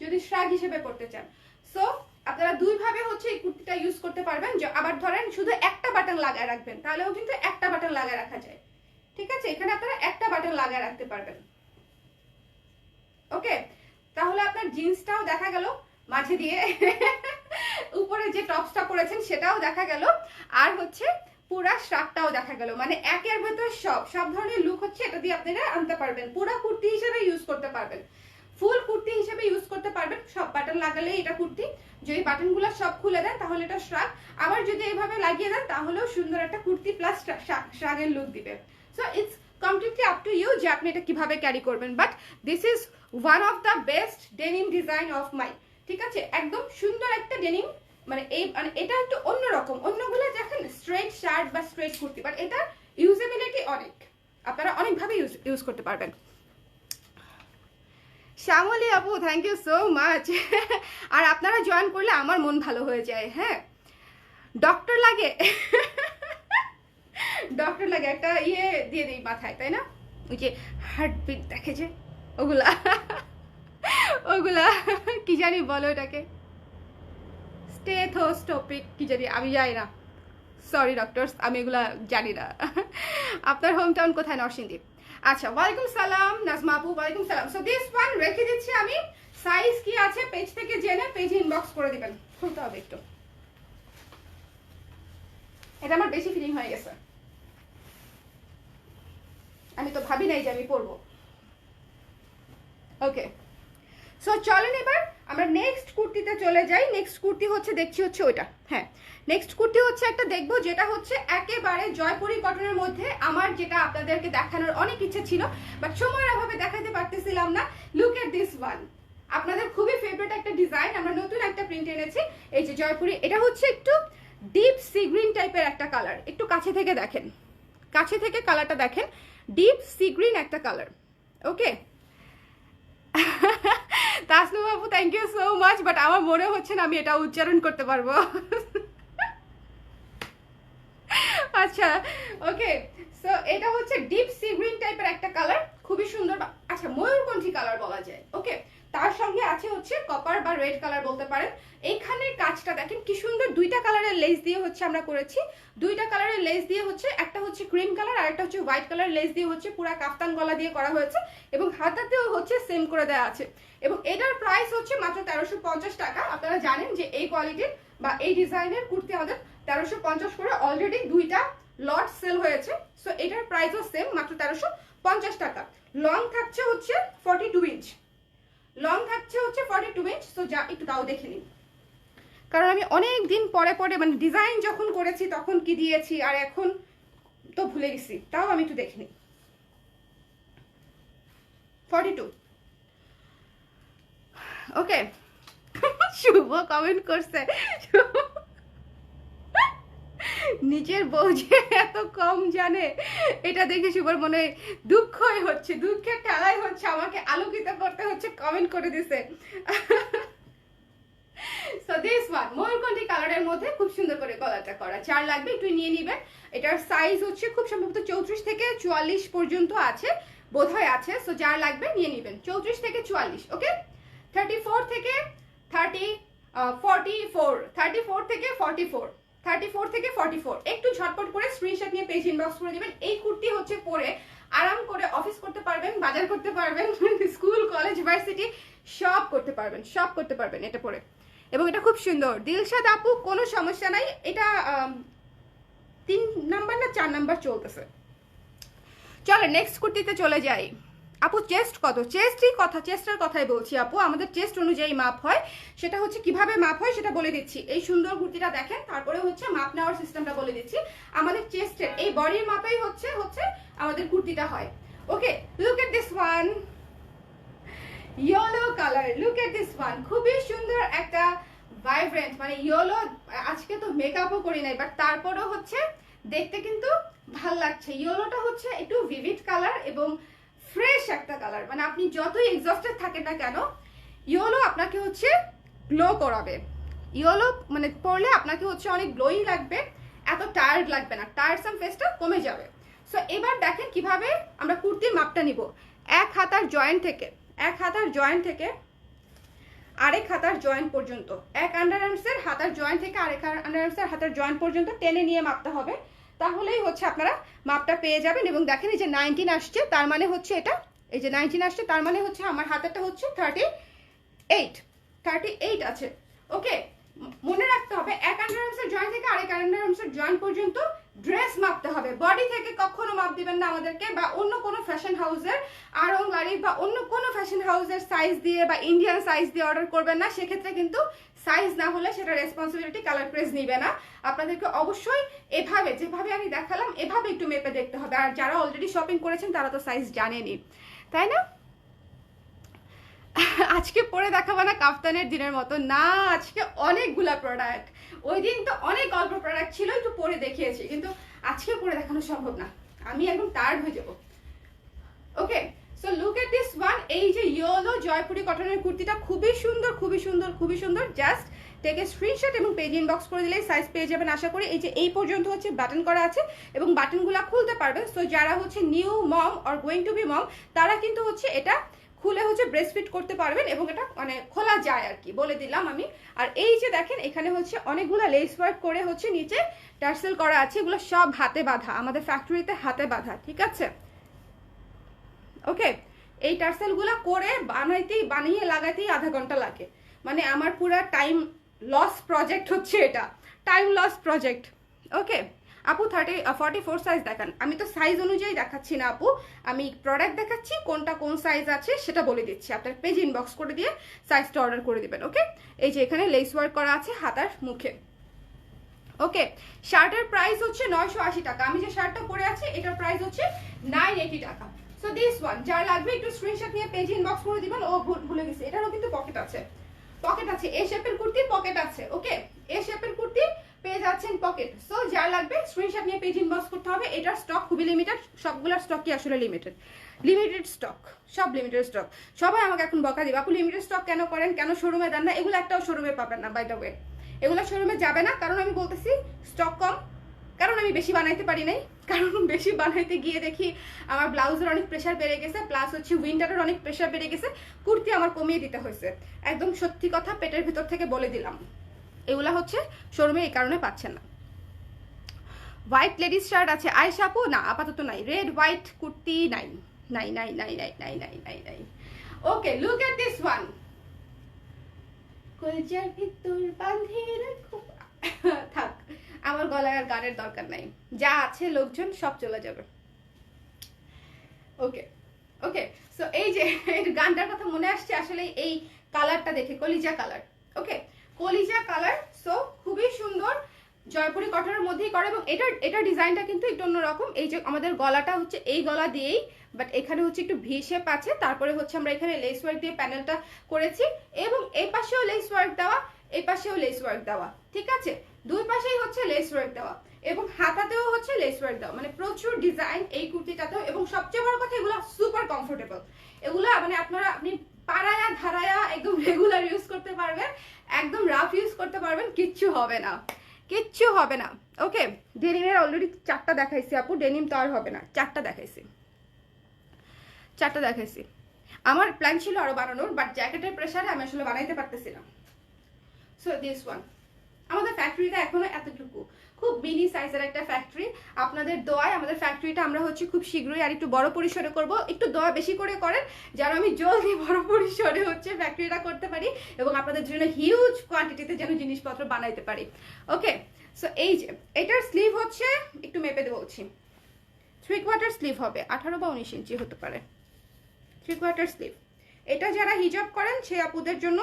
যদি শ্রাগ হিসেবে পড়তে চান। সো আপনারা দুই ভাবে হচ্ছে এই কুর্তিটা ইউজ করতে পারবেন। আবার ধরেন শুধু একটা বাটন লাগায় রাখবেন, তাহলেও কিন্তু একটা বাটন লাগায় রাখা যায়, ঠিক আছে। এখানে আপনারা একটা বাটন লাগায় রাখতে পারবেন। ওকে, তাহলে আপনার জিন্সটাও দেখা গেল মাঝে দিয়ে, উপরে যে টপসটা পরেছেন সেটাও দেখা গেল, আর হচ্ছে পুরা শ্রাগটাও দেখা গেল। মানে একের ভেতর সব ধরনের লুক হচ্ছে এটা দিয়ে আপনারা আনতে পারবেন। পুরা কুর্তি হিসেবে ইউজ করতে পারবেন, ফুল কুর্তি হিসেবে ইউজ করতে পারবেন। সব বাটন লাগালে এটা কুর্তি, যদি বাটনগুলো সব খুলে দেন তাহলে এটা শ্রাগ, আবার যদি এইভাবে লাগিয়ে দেন তাহলেও সুন্দর একটা কুর্তি প্লাস শ্রাগের লুক দিবে। So it's completely up to you যে আপনি এটা কিভাবে ক্যারি করবেন। But this is one of the best denim design of my, ঠিক আছে। একদম সুন্দর একটা ডেনিম, মানে এটা একটু অন্যরকম। অন্যগুলো দেখেন স্ট্রেট শার্ট বা স্ট্রেট কুর্তি, বাট এটা ইউজেবিলিটি অনেক, আপনারা অনেকভাবে ইউজ করতে পারবেন। শ্যামলী আপু থ্যাংক ইউ সো মাচ। আর আপনারা জয়েন করলে আমার মন ভালো হয়ে যায়। হ্যাঁ, ডক্টর লাগে, ডক্টর লাগে, একটা ইয়ে দিয়ে দিই মাথায়, তাই না? ওই যে হার্টবিট দেখে যে ওগুলা, ওগুলা কি জানি বলো এটাকে, স্টেথোস্কোপিক কি জানি, আমি জানি না, সরি ডক্টরস, আমি এগুলা জানি না। আপনার হোম টাউন কোথায়? নরসিংদী। আচ্ছা, ওয়ালাইকুম সালাম নাজমা আপু, ওয়ালাইকুম সালাম। সো দিস ওয়ান রেখে দিচ্ছি আমি, সাইজ কি আছে পেজ থেকে জেনে পেজে ইনবক্স করে দিবেন। খুলতে হবে একটু, এটা আমার বেশি ফিলিং হয়ে গেছে, আমি তো ভাবি নাই যে আমি পরবো। ওকে, সো চলেন এবার আমরা নেক্সট কুর্তিতে চলে যাই। নেক্সট কুর্তি হচ্ছে দেখছি হচ্ছে ওইটা, হ্যাঁ নেক্সট কুর্তি হচ্ছে একটা দেখবো যেটা হচ্ছে একেবারে জয়পুরি কটনের মধ্যে। আমার যেটা আপনাদেরকে দেখানোর অনেক ইচ্ছে ছিল, বাট সময়ের অভাবে দেখাতে পারতেছিলাম না। লুক এট দিস ওয়ান, আপনাদের খুবই ফেভারিট একটা ডিজাইন, আমরা নতুন একটা প্রিন্ট এনেছি। এই যে জয়পুরি, এটা হচ্ছে একটু ডিপ সি গ্রিন টাইপের একটা কালার। একটু কাছে থেকে দেখেন, কাছে থেকে কালারটা দেখেন, ডিপ সি গ্রিন একটা কালার। ওকে, তাসনু বাবু thank you so much, but আমার মনে হচ্ছে না আমি এটা উচ্চারণ করতে পারবো। আচ্ছা ওকে, সো এটা হচ্ছে ডিপ সি গ্রিন টাইপের একটা কালার, খুবই সুন্দর। আচ্ছা, ময়ূরকণ্ঠী কালার বলা যায়। ওকে, তার সঙ্গে আছে হচ্ছে কপার বা রেড কালার বলতে পারেন। এইখানের কাজটা দেখেন কি সুন্দর, দুইটা কালারের লেস দিয়ে হচ্ছে আমরা করেছি, দুইটা কালারের লেস দিয়ে হচ্ছে, একটা হচ্ছে ক্রিম কালার আর একটা হচ্ছে হোয়াইট কালার লেস দিয়ে হচ্ছে পুরা কাফতান গলা দিয়ে করা হয়েছে এবং হাতাতেও হচ্ছে সেম করে দেওয়া আছে। এবং এটার প্রাইস হচ্ছে মাত্র 1350 টাকা। আপনারা জানেন যে এই কোয়ালিটির বা এই ডিজাইনের কুর্তি আমাদের 1350 করে অলরেডি দুইটা লট সেল হয়েছে। সো এটার প্রাইসও সেম, মাত্র 1350 টাকা। লং থাকছে হচ্ছে 42 ইঞ্চ, লং থাকছে হচ্ছে 42 ইঞ্চ। সো যা একটু তাও দেখে নিন, কারণ আমি অনেক দিন পরে পরে মানে ডিজাইন যখন করেছি তখন কি দিয়েছি আর এখন তো ভুলে গেছি, তাও আমি একটু দেখে নিই। 42, ওকে। শুভ কমেন্ট করছে, নিজের বউ যে এত কম জানে এটা দেখে শুভর মনে দুঃখই হচ্ছে, দুঃখের ঠেলাই হচ্ছে, আমাকে আলোকিত করতে হচ্ছে, কমেন্ট করে দিছে। সো দিস ওয়ান ময়ূরকণ্ঠী কালারের মধ্যে খুব সুন্দর করে গলাটা করা, যার লাগবে একটু নিয়ে নিবেন। এটার সাইজ হচ্ছে খুব সম্ভবত 34 থেকে 44 পর্যন্ত আছে, বোধহয় আছে। সো যার লাগবে নিয়ে নিবেন, 34 থেকে 44, ওকে। 34 থেকে 30, 44, 34 থেকে 44, 34 থেকে 44 একটু ঝটপট করে স্ক্রিনশট নিয়ে পেজ ইনবক্স করে দিবেন। এই কুর্তি হচ্ছে পরে আরাম করে অফিস করতে পারবেন, বাজার করতে পারবেন, স্কুল কলেজ ভার্সিটি সব করতে পারবেন, সব করতে পারবেন এটা পরে। এবং এটা খুব সুন্দর। দিলশাদ আপু কোনো সমস্যা নাই, এটা 3 নাম্বার না 4 নাম্বার চলতেছে। চলো নেক্সট কুর্তিতে চলে যাই। আপু চেস্ট কত? চেস্টই কথা, চেস্টের কথাই বলছি আপু। আমাদের চেস্ট অনুযায়ী মাপ হয়, সেটা হচ্ছে কিভাবে মাপ হয় সেটা বলে দিচ্ছি। এই সুন্দর কুর্তিটা দেখেন, তারপরে হচ্ছে মাপ নেওয়ার সিস্টেমটা বলে দিচ্ছি। আমাদের চেস্টের এই বডির মাপেই হচ্ছে আমাদের কুর্তিটা হয়, okay. Look at this one, yellow colour, look at this one, খুবই সুন্দর একটা ভাইব্রেন্ট, মানে ইয়েলো। আজকে তো মেকআপও করি নাই, বাট তারপরেও হচ্ছে দেখতে কিন্তু ভাল লাগছে। ইয়েলোটা হচ্ছে একটু ভিভিড কালার এবং ফ্রেশ একটা কালার, মানে আপনি যতই এক্সস্টেড থাকেন না কেন ইয়েলো আপনাকে হচ্ছে গ্লো করাবে। ইয়েলো মানে পরলে আপনাকে হচ্ছে অনেক গ্লোই লাগবে, এত টায়ার্ড লাগবে না, টায়ার্ডসাম ফেসটা কমে যাবে। সো এবার দেখেন কিভাবে আমরা কুর্তির মাপটা নিব। এক হাতার জয়েন্ট থেকে আরেক হাতার জয়েন্ট পর্যন্ত, এক আন্ডার আর্মসের হাতার জয়েন্ট থেকে আরেক আন্ডার আর্মসের হাতার জয়েন্ট পর্যন্ত টেনে নিয়ে মাপতে হবে, তাহলেই হচ্ছে আপনারা মাপটা পেয়ে যাবেন। এবং দেখেন এই যে 19 আসছে, তার মানে হচ্ছে এটা, এই যে 19 আসছে তার মানে হচ্ছে আমার হাতেরটা হচ্ছে 38 আছে, ওকে। মনে রাখতে হবে এক আন্ডার আর্মসের জয়েন্ট থেকে আরেক আন্ডার আর্মসের জয়েন্ট পর্যন্ত ড্রেস মাপতে হবে, বডি থেকে কখনো মাপ দিবেন না আমাদেরকে, বা অন্য কোনো ফ্যাশন হাউসের আরং লারি বা অন্য কোনো ফ্যাশন হাউসের সাইজ দিয়ে বা ইন্ডিয়ান সাইজ দিয়ে অর্ডার করবেন না। সেক্ষেত্রে কিন্তু সাইজ না হলে সেটা রেসপন্সিবিলিটি কালার প্রেস নিবে না। আপনাদেরকে অবশ্যই এভাবে, যেভাবে আমি দেখালাম এভাবে একটু মেপে দেখতে হবে। আর যারা অলরেডি শপিং করেছেন তারা তো সাইজ জানেনি, তাই না? আজকে পরে দেখাবো না কাফতানের দিনের মতো না, আজকে অনেকগুলা প্রোডাক্ট, ওই দিন তো অনেক অল্প প্রোডাক্ট ছিল, একটু পরে দেখিয়েছি, কিন্তু আজকে পরে দেখানো সম্ভব না, আমি একদম টায়ার্ড হয়ে যাবো, okay. So look at this one, এই যে ইয়েলো জয়পুরি কটনের কুর্তিটা খুবই সুন্দর, খুবই সুন্দর, খুবই সুন্দর। জাস্ট টেক এ স্ক্রিনশট এবং পেজ ইনবক্স করে দিলেই সাইজ পেয়ে যাবেন আশা করি। এই যে এই পর্যন্ত হচ্ছে বাটন করা আছে এবং বাটনগুলো খুলতে পারবেন। সো যারা হচ্ছে new mom or going to be mom তারা কিন্তু হচ্ছে এটা খুলে হচ্ছে ব্রেস্ট ফিট করতে পারবেন এবং এটা মানে খোলা যায় আর কি, বলে দিলাম আমি। আর এই যে দেখেন এখানে হচ্ছে অনেকগুলো লেস ওয়ার্ক করে হচ্ছে নিচে টার্সেল করা আছে, এগুলো সব হাতে বাঁধা, আমাদের ফ্যাক্টরিতে হাতে বাঁধা, ঠিক আছে, ওকে। এই টার্সেলগুলো করে বানিয়ে লাগাতেই আধা ঘন্টা লাগে, মানে আমার পুরো টাইম লস প্রজেক্ট হচ্ছে এটা, টাইম লস প্রজেক্ট, ওকে। আপু 44 সাইজ দেখান, আমি তো সাইজ অনুযায়ী দেখাচ্ছি না আপু, আমি প্রোডাক্ট দেখাচ্ছি, কোনটা কোন সাইজ আছে সেটা বলে দিচ্ছি। আপনার পেজ ইনবক্স করে দিয়ে সাইজটা অর্ডার করে দিবেন, ওকে। এই যে এখানে লেস ওয়ার্ক করা আছে হাতার মুখে, ওকে। শার্টের প্রাইস হচ্ছে 980 টাকা, আমি যে শার্টটা পরে আছি এটার প্রাইস হচ্ছে 980 টাকা। সো দিস ওয়ান যার লাগবে একটু স্ক্রিনশট নিয়ে পেজ ইনবক্স করে দিবেন। ও ভুলে গেছি, এটারও কিন্তু পকেট আছে, এ শেপের কুর্তি পকেট আছে, ওকে। এ শেপের কুর্তি পেয়ে যাচ্ছেন পকেট। সো যার লাগবে স্ক্রিনশট নিয়ে পেজ ইনবক্স করতে হবে। এটার স্টক খুবই লিমিটেড, সবগুলোর স্টকই আসলে লিমিটেড স্টক, সব লিমিটেড স্টক। সবাই আমাকে এখন বকা দিবে, আপু লিমিটেড স্টক কেন করেন, কেন শোরুমে দেন না? এগুলো একটাও শোরুমে পাবেন না, বাই দ্য ওয়ে এগুলো শোরুমে যাবে না, কারণ আমি বলতেছি স্টক কম, কারণ আমি বেশি বানাইতে পারি নাই, কারণ বেশি বানাইতে গিয়ে দেখি আমার ব্লাউজের অনেক প্রেশার বেড়ে গেছে, প্লাস হচ্ছে উইন্টারের অনেক প্রেশার বেড়ে গেছে, কুর্তি আমার কমিয়ে দিতে হয়েছে। একদম সত্যি কথা পেটের ভিতর থেকে বলে দিলাম, এগুলা হচ্ছে শোরুমে এই কারণে পাচ্ছেন না। হোয়াইট লেডিস শার্ট আছে আয়েশা আপু? না আপাতত নাই। রেড হোয়াইট কুর্তি নাই, নাই নাই নাই নাই নাই নাই নাই নাই। ওকে, লুক এট দিস ওয়ান। কলজার ভিতর বাঁধিয়ে রাখো। থাক, আমার গলায় আর গানের দরকার নাই, যা আছে লোকজন সব চলে যাবে। ওকে ওকে, সো এই যে গানটার কথা মনে আসছে আসলে এই কালারটা দেখে, কলিজা কালার। ওকে, কলিজা কালার, সো খুবই সুন্দর, জয়পুরি কটনের মধ্যেই করে, এবং এটা ডিজাইনটা কিন্তু একটু অন্যরকম। এই যে আমাদের গলাটা হচ্ছে এই গলা দিয়েই, বাট এখানে হচ্ছে একটু ভি শেপ আছে, তারপরে হচ্ছে আমরা এখানে লেস ওয়ার্ক দিয়ে প্যানেলটা করেছি, এবং এই পাশেও লেস ওয়ার্ক দেওয়া, এই পাশেও লেস ওয়ার্ক দেওয়া, ঠিক আছে, দুই পাশেই হচ্ছে লেস ওয়ার্ক দেওয়া, এবং হাতাতেও হচ্ছে লেস ওয়ার্ক দেওয়া, মানে প্রচুর ডিজাইন এই কুর্তিটাতেও। এবং সবচেয়ে বড় কথা, এগুলো সুপার কমফোর্টেবল, এগুলো মানে আপনি পাড়ায়া ধারায়া একদম রেগুলার ইউজ করতে পারবেন, একদম রাফ ইউজ করতে পারবেন, কিচ্ছু হবে না, কিচ্ছু হবে না। ওকে, ডেনিমের অলরেডি 4টা দেখাইছি আপু, ডেনিম তো আর হবে না, 4টা দেখাইছি, 4টা দেখাইছি। আমার প্ল্যান ছিল আরো বানানোর, বাট জ্যাকেটের প্রেসারে আমি আসলে বানাইতে পারতেছি না। সো দিস ওয়ান, আমাদের ফ্যাক্টরিটা এখনো এতটুকু, খুব মিনি সাইজের একটা ফ্যাক্টরি। আপনাদের দোয়ায় আমাদের ফ্যাক্টরিটা আমরা হচ্ছে খুব শীঘ্রই আর একটু বড় পরিসরে করব। একটু দোয়া বেশি করে করেন যেন আমি জলদি বড় পরিসরে হচ্ছে ফ্যাক্টরিটা করতে পারি, এবং আপনাদের জন্য হিউজ কোয়ান্টিটিতে যেন জিনিসপত্র বানাইতে পারি। ওকে, সো এই যে এটার স্লিভ হচ্ছে, একটু মেপে দেবো বলছি, 3/4 স্লিভ হবে, 18 বা 19 ইঞ্চি হতে পারে, 3/4 স্লিভ। এটা যারা হিজাব করেন সেই আপুদের জন্য,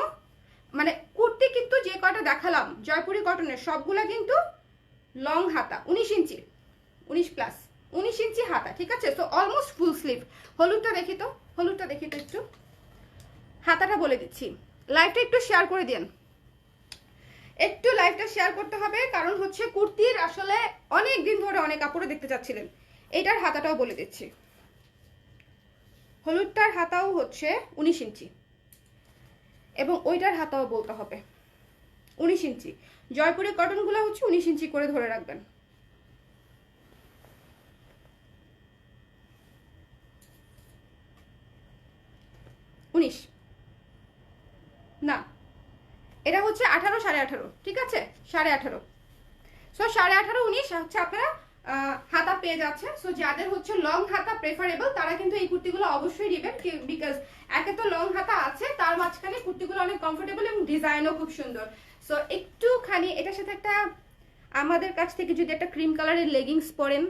মানে কুর্তি কিন্তু যে কটা দেখালাম জয়পুরি কটনের সবগুলা কিন্তু লং হাতা, 19 ইঞ্চি, 19 ইঞ্চি হাতা, ঠিক আছে, তো অলমোস্ট ফুল স্লিভ। হলুদটা দেখি তো, হলুদটা দেখি তো একটু, হাতাটা বলে দিচ্ছি। লাইভটা একটু শেয়ার করে দেন, একটু লাইভটা শেয়ার করতে হবে, কারণ হচ্ছে কুর্তির আসলে অনেক দিন ধরে অনেক কাপড়ে দেখতে চাচ্ছিলেন। এইটার হাতাটাও বলে দিচ্ছি, হলুদটার হাতাও হচ্ছে 19 ইঞ্চি, এবং ওইটার হাতাও বলতে হবে 19 ইঞ্চি। জয়পুরি কটনগুলো হচ্ছে 19 ইঞ্চি করে ধরে রাখবেন। না, এটা হচ্ছে 18, 18.5, ঠিক আছে, 18.5। সো 18.5, 19 হচ্ছে আপনারা হাতা পেয়ে যাচ্ছে। সো যাদের হচ্ছে লং হাতা প্রেফারেবল তারা কিন্তু এই কুর্তিগুলো অবশ্যই নেবেন, বিকজ একে তো লং হাতা আছে, তার মাঝখানে কুর্তিগুলো অনেক কমফোর্টেবল এবং ডিজাইনও খুব সুন্দর। সো একটুখানি এটার সাথে একটা আমাদের কাছ থেকে যদি একটা ক্রিম কালারের লেগিংস পরেন,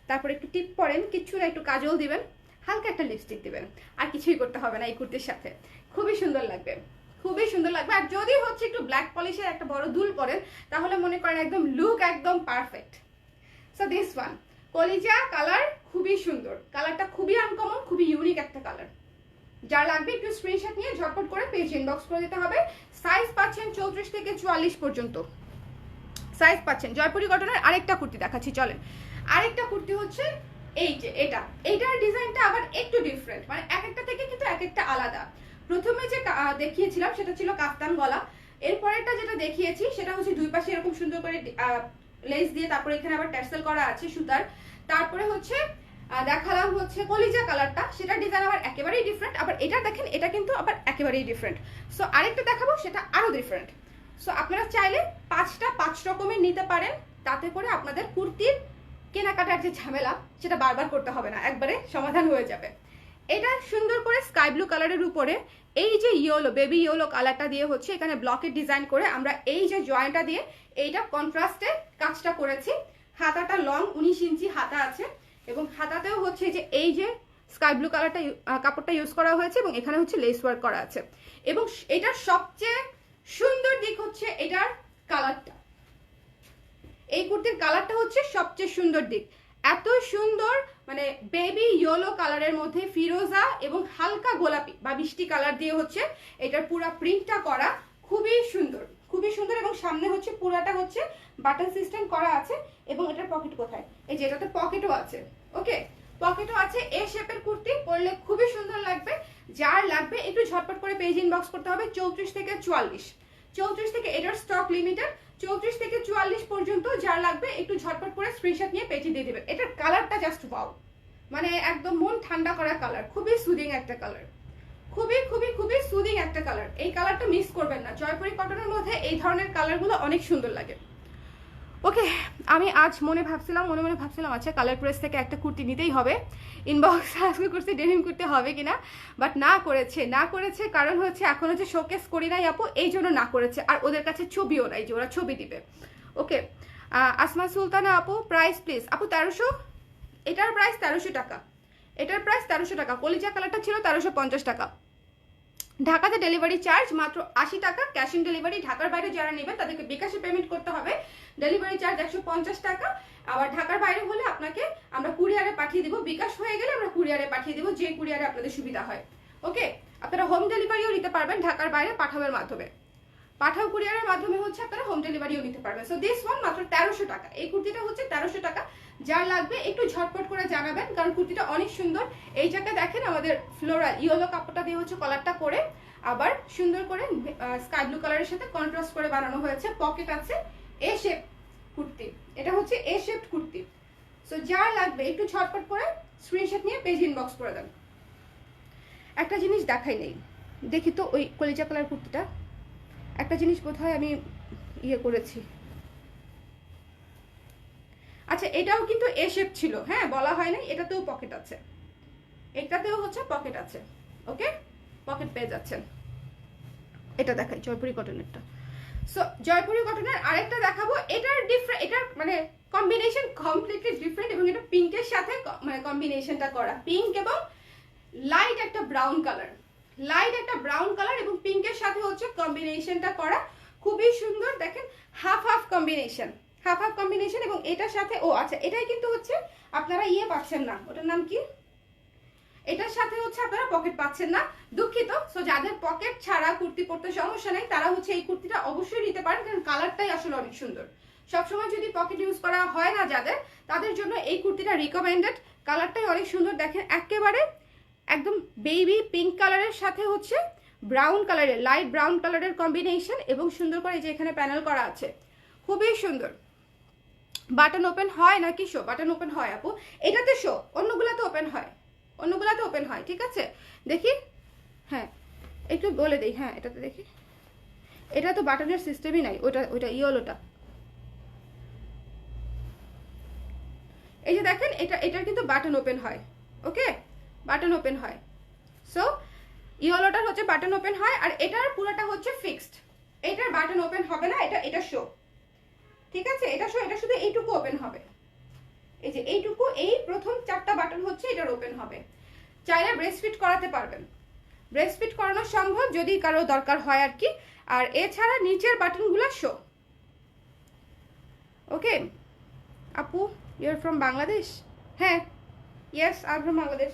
তারপর একটু টিপ পরেন, কিচ্ছু না, একটু কাজল দিবেন, হালকা একটা লিপস্টিক দিবেন, আর কিছুই করতে হবে না এই কুর্তির সাথে, খুবই সুন্দর লাগবে, খুবই সুন্দর লাগবে। আর যদি হচ্ছে একটু ব্ল্যাক পলিশের একটা বড় দুল পরেন, তাহলে মনে করেন একদম লুক একদম পারফেক্ট। সো দিস ওয়ান কলিজা কালার, খুবই সুন্দর কালারটা, খুবই আনকমন, খুবই ইউনিক একটা কালার। যার লাগবে একটু স্ক্রিনশট নিয়ে ঝটপট করে পেজ ইনবক্স করে দিতে হবে। সাইজ পাচ্ছেন 34 থেকে 44 পর্যন্ত সাইজ পাচ্ছেন। জয়পুরি কটনের আরেকটা কুর্তি দেখাচ্ছি, চলেন। আরেকটা কুর্তি হচ্ছে এই যে এইটার ডিজাইনটা আবার একটু ডিফারেন্ট, মানে এক একটা থেকে কিন্তু এক একটা আলাদা। প্রথমে যে দেখিয়েছিলাম সেটা ছিল কাফতান গলা, এরপরেরটা যেটা দেখিয়েছি সেটা হচ্ছে দুই পাশে এরকম সুন্দর করে লেস দিয়ে, তারপরে এখানে আবার ট্যাসেল করা আছে সুতার। তারপরে হচ্ছে দেখালাম হচ্ছে কলিজা কালারটা, সেটা ডিজাইন আবার একেবারেই ডিফারেন্ট। আবার এটা দেখেন, এটা কিন্তু আবার একেবারেই ডিফারেন্ট। সো আরেকটা দেখাবো, সেটা আরো ডিফারেন্ট। সো আপনারা চাইলে 5টা 5 রকমের নিতে পারেন, তাতে করে আপনাদের কুর্তির কেনাকাটার যে ঝামেলা সেটা বারবার করতে হবে না, একবারে সমাধান হয়ে যাবে। এটা সুন্দর করে স্কাই ব্লু কালারের উপরে এই যে ইয়েলো, বেবি ইয়েলো কালারটা দিয়ে হচ্ছে এখানে ব্লকের ডিজাইন করে আমরা এই যে জয়েন্টটা দিয়ে এইটা কন্ট্রাস্টে কাজটা করেছি। হাতাটা লং 19 ইঞ্চি হাতা আছে, এবং হাতাতেও হচ্ছে যে এই যে স্কাই ব্লু কালারটা কাপড়টা ইউজ করা হয়েছে, এবং এখানে হচ্ছে লেস ওয়ার্ক করা আছে। এবং এটার সবচেয়ে সুন্দর দিক হচ্ছে এটার কালারটা, এই কুর্তির কালারটা হচ্ছে সবচেয়ে সুন্দর দিক। এত সুন্দর, মানে বেবি ইয়েলো কালারের মধ্যে ফিরোজা এবং হালকা গোলাপি বা মিষ্টি কালার দিয়ে হচ্ছে এটার পুরো প্রিন্টটা করা, খুবই সুন্দর, খুবই সুন্দর। এবং সামনে হচ্ছে পুরাটা হচ্ছে বাটন সিস্টেম করা আছে, এবং এটার পকেট কোথায়, এই যে এটাতে পকেটও আছে। ওকে, পকেটও আছে। এ শেপের কুর্তি পরলে খুবই সুন্দর লাগবে। যার লাগবে একটু ঝটপট করে পেজ ইনবক্স করতে হবে। 34 থেকে 44, 34 থেকে, এটার স্টক লিমিটেড। 34 থেকে 44 পর্যন্ত যার লাগবে একটু ঝটপট করে স্ক্রিনশট নিয়ে পেজে দিয়ে দিবেন। এটার কালারটা জাস্ট ওয়াও, মানে একদম মন ঠান্ডা করা কালার, খুবই সুদিং একটা কালার, খুবই খুবই খুবই সুদিং একটা কালার। এই কালারটা মিস করবেন না, জয়পুরি কটনের মধ্যে এই ধরনের কালারগুলো অনেক সুন্দর লাগে। ওকে, আমি আজ মনে মনে ভাবছিলাম আচ্ছা কালার প্রেস থেকে একটা কুর্তি নিতেই হবে, ইনবক্স আজকে করছি ডেনিম করতে হবে কিনা, বাট না করেছে কারণ হচ্ছে এখন হচ্ছে শোকেস করি নাই আপু, এই জন্য না করেছে। আর ওদের কাছে ছবিও নাই যে ওরা ছবি দিবে। ওকে, আসমা সুলতানা আপু প্রাইস প্লিজ। আপু 1300, এটার প্রাইস 1300 টাকা, এটার প্রাইস 1300 টাকা। কলিজা কালারটা ছিল 1350 টাকা। ঢাকাতে ডেলিভারি চার্জ মাত্র 80 টাকা, ক্যাশ অন ডেলিভারি। ঢাকার বাইরে যারা নেবেন তাদেরকে বিকাশে পেমেন্ট করতে হবে, ডেলিভারি চার্জ 150 টাকা। আবার ঢাকার বাইরে হলে আপনাকে আমরা কুরিয়ারে পাঠিয়ে দিব, বিকাশ হয়ে গেলে আমরা কুরিয়ারে পাঠিয়ে দিব, যে কুরিয়ারে আপনাদের সুবিধা হয়। ওকে, আপনারা হোম ডেলিভারিও নিতে পারবেন ঢাকার বাইরে পাঠানোর মাধ্যমে, পাঠাও কুরিয়ারের মাধ্যমে হচ্ছে আপনারা হোম ডেলিভারিও নিতে পারবেন। সো দিস ওয়ান মাত্র 1300 টাকা, এই কুর্তিটা হচ্ছে 1300 টাকা। যার লাগবে একটু ঝটপট করে জানাবেন, কারণ কুর্তিটা অনেক সুন্দর। এই জায়গায় দেখেন আমাদের ফ্লোরাল ইয়েলো কাপড়টা দিয়ে হচ্ছে কলারটা করে, আবার সুন্দর করে স্কাই ব্লু কালারের সাথে কন্ট্রাস্ট করে বানানো হয়েছে। পকেট আছে, এ শেপ কুর্তি, এটা হচ্ছে এ শেপ কুর্তি। সো যার লাগবে একটু ঝটপট করে স্ক্রিনশট নিয়ে পেজ ইনবক্স করে দেন। একটা জিনিস দেখাই নেই, দেখি তো ওই কলিজা কালার কুর্তিটা, একটা জিনিস বোধহয় আমি ইয়ে করেছি। আচ্ছা, এটাও কিন্তু এ শেপ ছিল, হ্যাঁ বলা হয় নাই, এটাতেও পকেট আছে, এটাতেও হচ্ছে পকেট আছে। ওকে, পকেট পেয়ে যাচ্ছেন। এটা দেখাই জয়পুরি কটনেরটা। সো জয়পুরি কটনের আরেকটা দেখাবো, এটার ডিফারেন্ট, এটার মানে কম্বিনেশন কমপ্লিটলি ডিফারেন্ট, এবং এটা পিঙ্কের সাথে মানে কম্বিনেশনটা করা, পিঙ্ক এবং লাইট একটা ব্রাউন কালার, লাইট একটা ব্রাউন কালার এবং পিঙ্কের সাথে হচ্ছে কম্বিনেশনটা করা, খুবই সুন্দর। দেখেন half half combination, half half combination. এবং এটার সাথে আচ্ছা এটাই কিন্তু হচ্ছে আপনারা ইয়ে পাচ্ছেন না, ওটার নাম কি, এটার সাথে হচ্ছে আপনারা পকেট পাচ্ছেন না, দুঃখিত। সো যাদের পকেট ছাড়া কুর্তি পরতে সমস্যা নেই তারা হচ্ছে এই কুর্তিটা অবশ্যই নিতে পারেন, কারণ কালারটাই আসলে অনেক সুন্দর। সবসময় যদি পকেট ইউজ করা হয় না যাদের, তাদের জন্য এই কুর্তিটা রিকমেন্ডেড। কালারটাই অনেক সুন্দর, দেখেন একেবারে একদম বেবি পিঙ্ক কালারের সাথে হচ্ছে ব্রাউন কালারের, লাইট ব্রাউন কালারের কম্বিনেশন, এবং সুন্দর করে যে এখানে প্যানেল করা আছে, খুবই সুন্দর। বাটন ওপেন হয় নাকি শো? বাটন ওপেন হয় আপু, এটাতে শো, অন্যগুলাতে ওপেন হয়, অন্যগুলাতে ওপেন হয়। ঠিক আছে, দেখি, হ্যাঁ একটু বলে দিই, হ্যাঁ এটাতে দেখি, এটা তো বাটনের সিস্টেমই নাই, ওইটা ইয়েলোটা, এই যে দেখেন এটার কিন্তু বাটন ওপেন হয়। ওকে, বাটন ওপেন হয়। সো ইয়েলোটার হচ্ছে বাটন ওপেন হয়, আর এটার পুরোটা হচ্ছে ফিক্সড, এটার বাটন ওপেন হবে না, এটা শো। ঠিক আছে, এটা শো, এটা শুধু এইটুকু ওপেন হবে, এই যে এইটুকু, এই প্রথম 4টা বাটন হচ্ছে এটার ওপেন হবে। চাইলে ব্রেস্ট ফিট করাতে পারবেন, ব্রেস্ট ফিট করানো সম্ভব যদি কারো দরকার হয় আর কি। আর এছাড়া নিচের বাটনগুলো শো। ওকে আপু, ইউর ফ্রম বাংলাদেশ? হ্যাঁ, yes I from Bangladesh.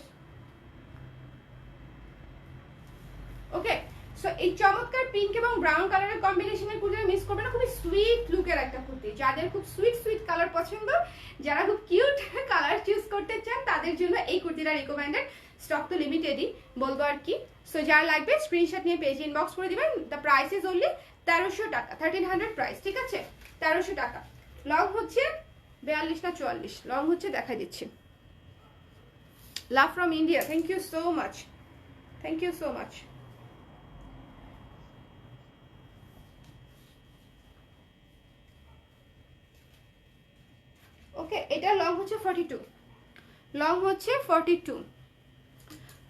Okay, so এই চমৎকার পিঙ্ক এবং ব্রাউন কালারের কম্বিনেশনের কুর্তিটা মিস করবে না, খুবই সুইট লুকের একটা কুর্তি। যাদের খুব সুইট সুইট কালার পছন্দ, যারা খুব কিউট কালার চুজ করতে চান, তাদের জন্য এই কুর্তিটা রিকমেন্ডেড। স্টক তো লিমিটেডই বলবো আর কি। সো যারা লাগবে স্ক্রিনশট নিয়ে পেজ ইনবক্স করে দিবেন। দ্য প্রাইস ইজ অনলি 1300 টাকা, 1300 প্রাইস। ঠিক আছে, 1300 টাকা। লং হচ্ছে 42 না 44, লং হচ্ছে দেখাই দিচ্ছি। Love from India, thank you so much, thank you so much. Okay, এটা লং হচ্ছে 42, লং হচ্ছে 42।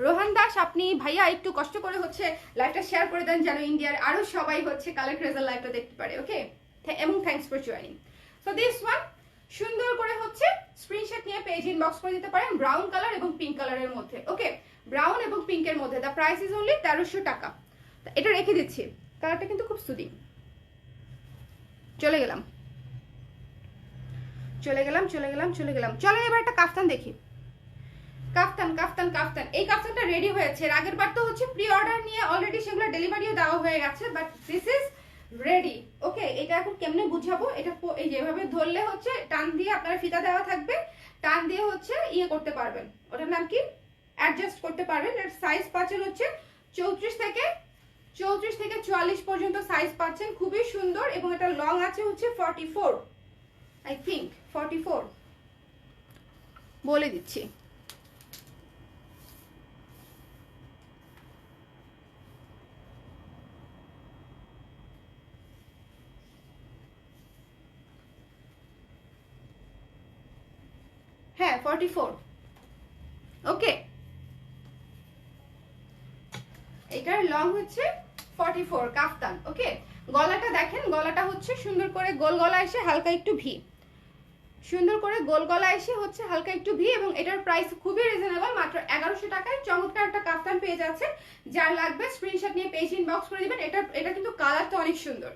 রোহান দাস, আপনি ভাইয়া একটু কষ্ট করে হচ্ছে লাইভটা শেয়ার করে দেন, যেন ইন্ডিয়ার আরো সবাই হচ্ছে কালার ক্রেজার লাইভটা দেখতে পারে। ওকে, এবং thanks for joining. So this one সুন্দর করে হচ্ছে স্ক্রিনশট নিয়ে পেজ ইনবক্স করে দিতে পারেন, ব্রাউন কালার এবং পিঙ্ক কালারের মধ্যে। ওকে, ব্রাউন এবং পিঙ্কের মধ্যে। দ্য প্রাইস ইজ অনলি 1300 টাকা। এটা রেখে দিচ্ছি, কালারটা কিন্তু খুব সুদিং। চলে গেলাম। চলেন এবার একটা কাফতান দেখি। কাফতান কাফতান কাফতান, এই কাফতানটা রেডি হয়েছে। আগের বার তো হচ্ছে প্রি অর্ডার নিয়ে অলরেডি সেগুলো ডেলিভারিও দেওয়া হয়ে গেছে, বাট দিস ইজ রেডি। ওকে, এটা এখন কেমনে বুঝাবো, এটা এই যেভাবে ধরলে হচ্ছে টান দিয়ে, আপনারা ফিতা দেওয়া থাকবে, টান দিয়ে হচ্ছে ইয়ে করতে পারবেন, ওটার নাম কি, অ্যাডজাস্ট করতে পারবেন। এর সাইজ পাচ্ছেন হচ্ছে 34 থেকে 34 থেকে 44 পর্যন্ত সাইজ পাচ্ছেন, খুবই সুন্দর। এবং এটা লং আছে হচ্ছে 44, আই থিঙ্ক 44 বলে দিচ্ছি। হ্যাঁ 44, ওকে। এটার লং হচ্ছে 44 কাফতান, ওকে। গলাটা দেখেন, গলাটা হচ্ছে সুন্দর করে গোল গলা এসে হালকা একটু ভি, সুন্দর করে গোল গলা এসে হচ্ছে হালকা একটু ভি। এবং এটার প্রাইস খুবই রিজনেবল, মাত্র 1100 টাকায় চমৎকার একটা কাফতান পেয়ে যাচ্ছে। যার লাগবে স্ক্রিনশট নিয়ে পেজ ইনবক্স করে দিবেন। এটা কিন্তু কালারটা অনেক সুন্দর,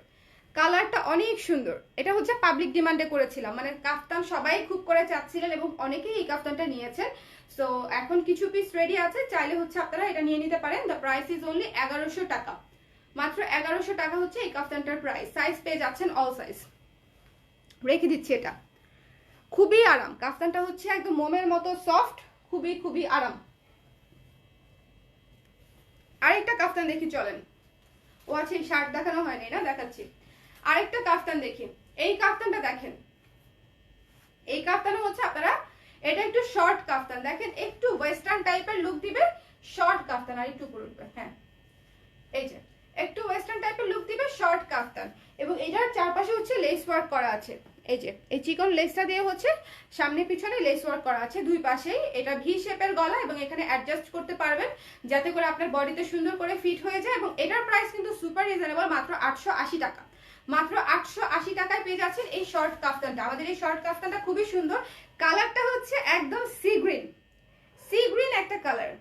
কালারটা অনেক সুন্দর। এটা হচ্ছে পাবলিক ডিমান্ডে করেছিলাম, মানে কাফতান সবাই খুব করে চাচ্ছিলেন এবং অনেকেই এই কাফতানটা নিয়েছেন। সো এখন কিছু পিস রেডি আছে, চাইলে হচ্ছে আপনারা এটা নিয়ে নিতে পারেন। দ্য প্রাইস ইজ অনলি 1100 টাকা, মাত্র 1100 টাকা হচ্ছে এই কাফতানটার প্রাইস। সাইজ পেয়ে যাচ্ছেন অল সাইজ, রেখে দিচ্ছি। এটা খুবই আরাম, কাফতানটা হচ্ছে একদম মোমের মতো সফট, খুবই খুবই আরাম। আরেকটা কাফতান দেখি চলেন। ও আছে, শার্ট দেখানো হয়নি না, দেখাচ্ছি। আরেকটা কাফতান দেখি, এই কাফতানটা দেখেন। এই কাফতানও হচ্ছে আপনারা, এটা একটু শর্ট কাফতান, দেখেন একটু ওয়েস্টার্ন টাইপের লুক দিবে, শর্ট কাফতান। আর একটু উপরে উঠবে, হ্যাঁ এই যে একটু ওয়েস্টার্ন টাইপের লুক দিবে, শর্ট কাফতান। এবং এটার চারপাশে হচ্ছে লেস ওয়ার্ক করা আছে, এই যে এই চিকন লেসটা দিয়ে হচ্ছে সামনে পিছনে লেস ওয়ার্ক করা আছে দুই পাশেই। এটা ভি শেপের গলা এবং এখানে অ্যাডজাস্ট করতে পারবেন যাতে করে আপনার বডিতে সুন্দর করে ফিট হয়ে যায়। এবং এটার প্রাইস কিন্তু সুপার রিজনেবল, মাত্র 880 টাকা। মাত্র 880 টাকায় পেয়ে যাচ্ছেন এই শর্ট কাফতানটা। আমাদের এই শর্ট কাফতানটা খুবই সুন্দর, কালারটা হচ্ছে একদম সি গ্রিন, সি গ্রিন একটা কালার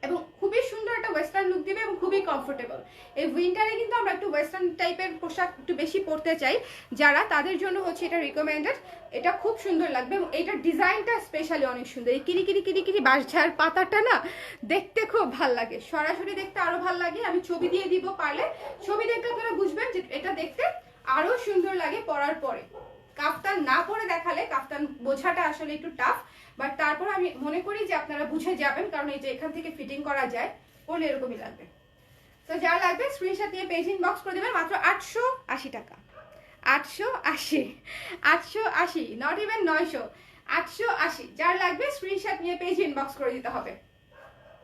এবং খুবই সুন্দর একটা ওয়েস্টার্ন লুক দিবে এবং খুবই কমফোর্টেবল। এই উইন্টারে কিন্তু আমরা একটু ওয়েস্টার্ন টাইপের পোশাক একটু বেশি পরতে চাই যারা, তাদের জন্য হচ্ছে এটা রিকমেন্ডেড। এটা খুব সুন্দর লাগবে এবং এটার ডিজাইনটা স্পেশালি অনেক সুন্দর। এই কিরি বাঁশঝাড় পাতাটা না দেখতে খুব ভাল লাগে, সরাসরি দেখতে আরো ভাল লাগে। আমি ছবি দিয়ে দিব, পারলে ছবি দেখলে আপনারা বুঝবেন যে এটা দেখতে আরো সুন্দর লাগে পরার পরে। কাফতান না পরে দেখালে কাফতান বোঝাটা আসলে একটু টাফ, বাট তারপর আমি মনে করি যে আপনারা বুঝে যাবেন, কারণ এই যে এখান থেকে ফিটিং করা যায়, পরলে এরকমই লাগবে। তো যা লাগবে স্ক্রিনশট নিয়ে পেজ ইনবক্স করে দেবেন, মাত্র 880 টাকা। 880, 880, নট ইভেন 900, 880। যার লাগবে স্ক্রিনশট নিয়ে পেজ ইনবক্স করে দিতে হবে।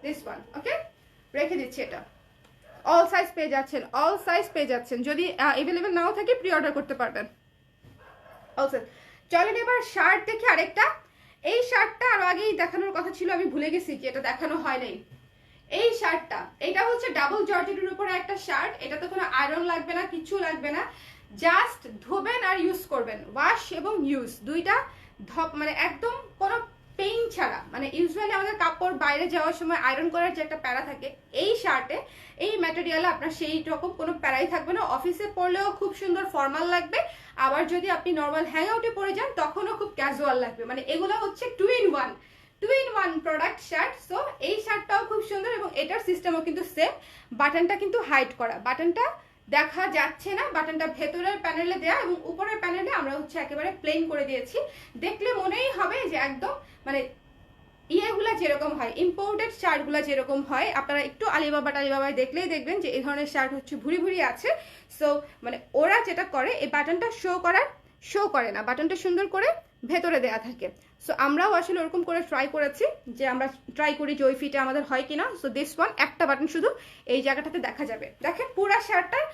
দিস ওয়ান, ওকে, রেখে দিচ্ছি। এটা অল সাইজ পেয়ে যাচ্ছেন, অল সাইজ পেয়ে যাচ্ছেন। যদি অ্যাভেলেবেল নাও থাকে প্রি অর্ডার করতে পারবেন। অলসো চলেন এবার শার্ট দেখি আরেকটা। এই শার্টটা আরো আগেই দেখানোর কথা ছিল, আমি ভুলে গেছি যে এটা দেখানো হয় নাই। এই শার্টটা, এটা হচ্ছে ডাবল জর্জেটের উপরে একটা শার্ট। এটাতে কোনো আয়রন লাগবে না, কিছু লাগবে না, জাস্ট ধোবেন আর ইউজ করবেন। ওয়াশ এবং ইউজ দুইটা মানে একদম কোনো পেইন ছাড়া। মানে ইউজুয়ালি আমাদের কাপড় বাইরে যাওয়ার সময় আয়রন করার যে একটা প্যারা থাকে, এই শার্টে এই ম্যাটেরিয়ালে আপনার সেই রকম কোনো প্যারাই থাকবে না। অফিসে পরলেও খুব সুন্দর ফর্মাল লাগবে, আবার যদি আপনি নর্মাল হ্যাং আউটে পরে যান তখনও খুব ক্যাজুয়াল লাগবে। মানে এগুলো হচ্ছে two in one product shirt. So এই শার্টটাও খুব সুন্দর এবং এটার সিস্টেমও কিন্তু সেম। বাটনটা কিন্তু হাইড করা, বাটনটা দেখা যাচ্ছে না, বাটনটা ভেতরের প্যানেলে দেয়া এবং উপরের প্যানেলে আমরা হচ্ছে একেবারে প্লেন করে দিয়েছি। দেখলে মনেই হবে যে একদম মানে ইয়েগুলা যেরকম হয়, ইম্পোর্টেড শার্টগুলা যেরকম হয়, আপনারা একটু আলিবাবায় দেখলেই দেখবেন যে এই ধরনের শার্ট হচ্ছে ভুরি আছে। সো মানে ওরা যেটা করে, এই বাটনটা শো করে না, বাটনটা সুন্দর করে ভেতরে দেয়া থাকে। সো আমরাও আসলে ওরকম করে ট্রাই করেছি, যে আমরা ট্রাই করি যে ওই ফিটে আমাদের হয় কিনা। সো দিস ওয়ান, একটা বাটন শুধু এই জায়গাটাতে দেখা যাবে। দেখেন পুরা শার্টটার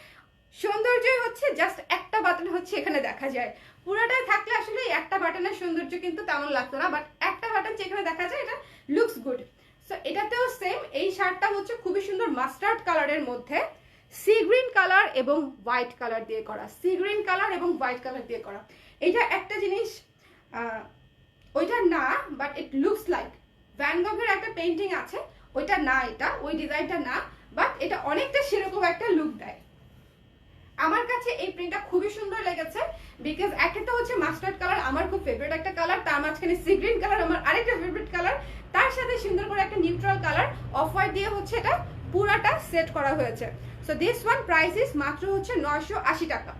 সৌন্দর্যই হচ্ছে জাস্ট একটা বাটন হচ্ছে এখানে দেখা যায়। পুরাটাই থাকলে আসলে একটা বাটনের সৌন্দর্য কিন্তু তেমন লাগতো না, বাট একটা বাটন যেখানে দেখা যায় এটা লুকস গুড। সো এটাতেও সেম। এই শার্টটা হচ্ছে খুবই সুন্দর মাস্টার্ড কালারের মধ্যে সি গ্রিন কালার এবং হোয়াইট কালার দিয়ে করা, সি গ্রিন কালার এবং হোয়াইট কালার দিয়ে করা। এটা একটা জিনিস ওইটা না, but it looks like Van গগের একটা পেন্টিং আছে, ওইটা না, এটা ওই ডিজাইনটা না, বাট এটা অনেকটা সেরকম একটা লুক দেয়। আমার কাছে এই প্রিন্টটা খুবই সুন্দর লেগেছে, বিকজ একটা হচ্ছে মাস্টার্ড কালার আমার খুব ফেভারিট একটা কালার, তার মাঝখানে সি গ্রিন কালার আমার আরেকটা ফেভারিট কালার, তার সাথে সুন্দর করে একটা নিউট্রাল কালার অফ হোয়াইট দিয়ে হচ্ছে এটা পুরাটা সেট করা হয়েছে। So this one price is মাত্র হচ্ছে 980 টাকা,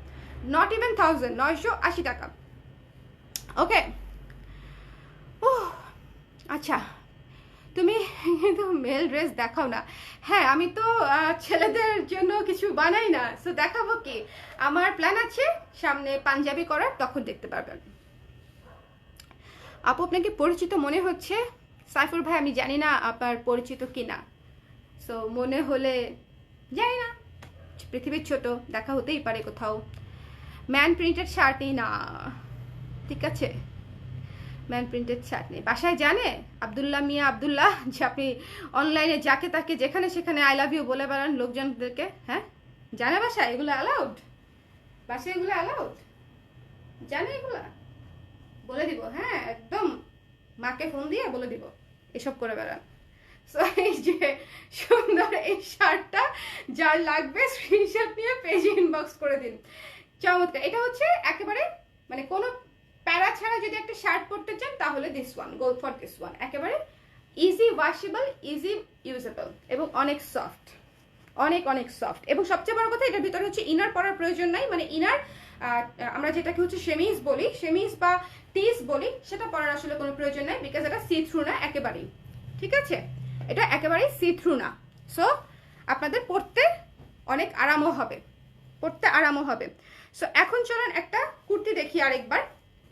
নট ইভেন 1000, 980 টাকা। ওকে, আচ্ছা তুমি কিন্তু মেল ড্রেস দেখাও না। হ্যাঁ, আমি তো ছেলেদের জন্য কিছু বানাই না, সো দেখাবো কি। আমার প্ল্যান আছে সামনে পাঞ্জাবি করার, তখন দেখতে পারবেন। আপু আপনাকে পরিচিত মনে হচ্ছে। সাইফুর ভাই আমি জানি না আপনার পরিচিত কিনা, সো মনে হলে জানি না, পৃথিবীর ছোট, দেখা হতেই পারে কোথাও। ম্যান প্রিন্টেড শার্টই না, ঠিক আছে, ম্যান প্রিন্টেড শার্ট নেই। বাসায় জানে আবদুল্লাহ মিয়া আবদুল্লাহ যে আপনি অনলাইনে যাকে তাকে যেখানে সেখানে আই লাভ ইউ বলে বেড়ান লোকজনদেরকে? হ্যাঁ জানে বাসায় এগুলো অ্যালাউড? বাসায় এগুলো অ্যালাউড? জানে এগুলা? বলে দিব, হ্যাঁ একদম মাকে ফোন দিয়ে বলে দিব এসব করে বেড়ান। সো এই যে সুন্দর এই শার্টটা যার লাগবে স্ক্রিনশট নিয়ে পেজে ইনবক্স করে দিন। চমৎকার, এটা হচ্ছে একেবারে মানে কোনো প্যারা ছাড়া যদি একটা শার্ট পরতে চান তাহলে this one, go for this one. একেবারে ইজি ওয়াশেবল, ইজি ইউজেবল এবং অনেক সফট, অনেক অনেক সফট। এবং সবচেয়ে বড় কথা এটার ভিতরে হচ্ছে ইনার পরার প্রয়োজন নাই, মানে ইনার আমরা যেটাকে হচ্ছে শেমিজ বলি, শেমিজ বা টিস বলি, সেটা পরার আসলে কোনো প্রয়োজন নাই, বিকজ এটা সি থ্রু না একেবারেই, ঠিক আছে, এটা একেবারেই সি থ্রু না। সো আপনাদের পরতে অনেক আরামও হবে, পরতে আরামও হবে। সো এখন চলেন একটা কুর্তি দেখি আরেকবার।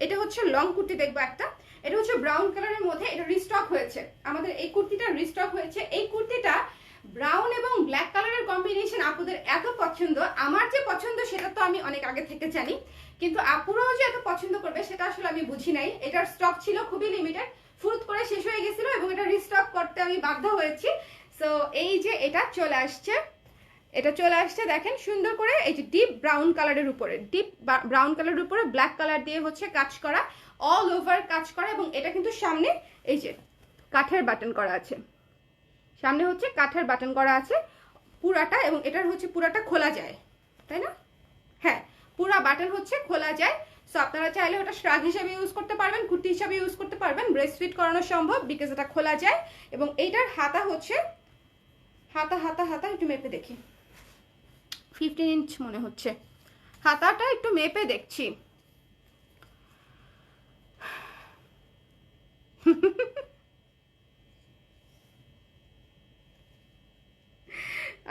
এটা হচ্ছে লং কুর্তি দেখবো একটা, এটা হচ্ছে ব্রাউন কালারের মধ্যে, এটা রিস্টক হয়েছে আমাদের, এই কুর্তিটা রিস্টক হয়েছে। এই কুর্তিটা ব্রাউন এবং ব্ল্যাক কালারের কম্বিনেশন আপুদের এত পছন্দ, আমার যে পছন্দ সেটা তো আমি অনেক আগে থেকে জানি, কিন্তু আপুরাও যে এত পছন্দ করবে সেটা আসলে আমি বুঝি নাই। এটার স্টক ছিল খুবই লিমিটেড, ফুরুত করে শেষ হয়ে গেছিল এবং এটা রিস্টক করতে আমি বাধ্য হয়েছি। সো এই যে এটা চলে আসছে, এটা চলে আসছে দেখেন সুন্দর করে, এই যে ডিপ ব্রাউন কালারের উপরে, ডিপ ব্রাউন কালারের উপরে ব্ল্যাক কালার দিয়ে হচ্ছে কাজ করা, অল ওভার কাজ করা। এবং এটা কিন্তু সামনে এই যে কাঠের বাটন করা আছে, সামনে হচ্ছে কাঠের বাটন করা আছে পুরাটা, এবং এটার হচ্ছে পুরাটা খোলা যায়, তাই না? হ্যাঁ, পুরা বাটন হচ্ছে খোলা যায়। সো আপনারা চাইলে ওটা শ্রাগ হিসাবে ইউজ করতে পারবেন, কুর্তি হিসাবে ইউজ করতে পারবেন, ব্রেস্ট ফিট করানো সম্ভব বিকজ এটা খোলা যায়। এবং এইটার হাতা হচ্ছে হাতা হাতা হাতা একটু মেপে দেখি, 15 ইঞ্চ মনে হচ্ছে, হাতাটা একটু মেপে দেখছি।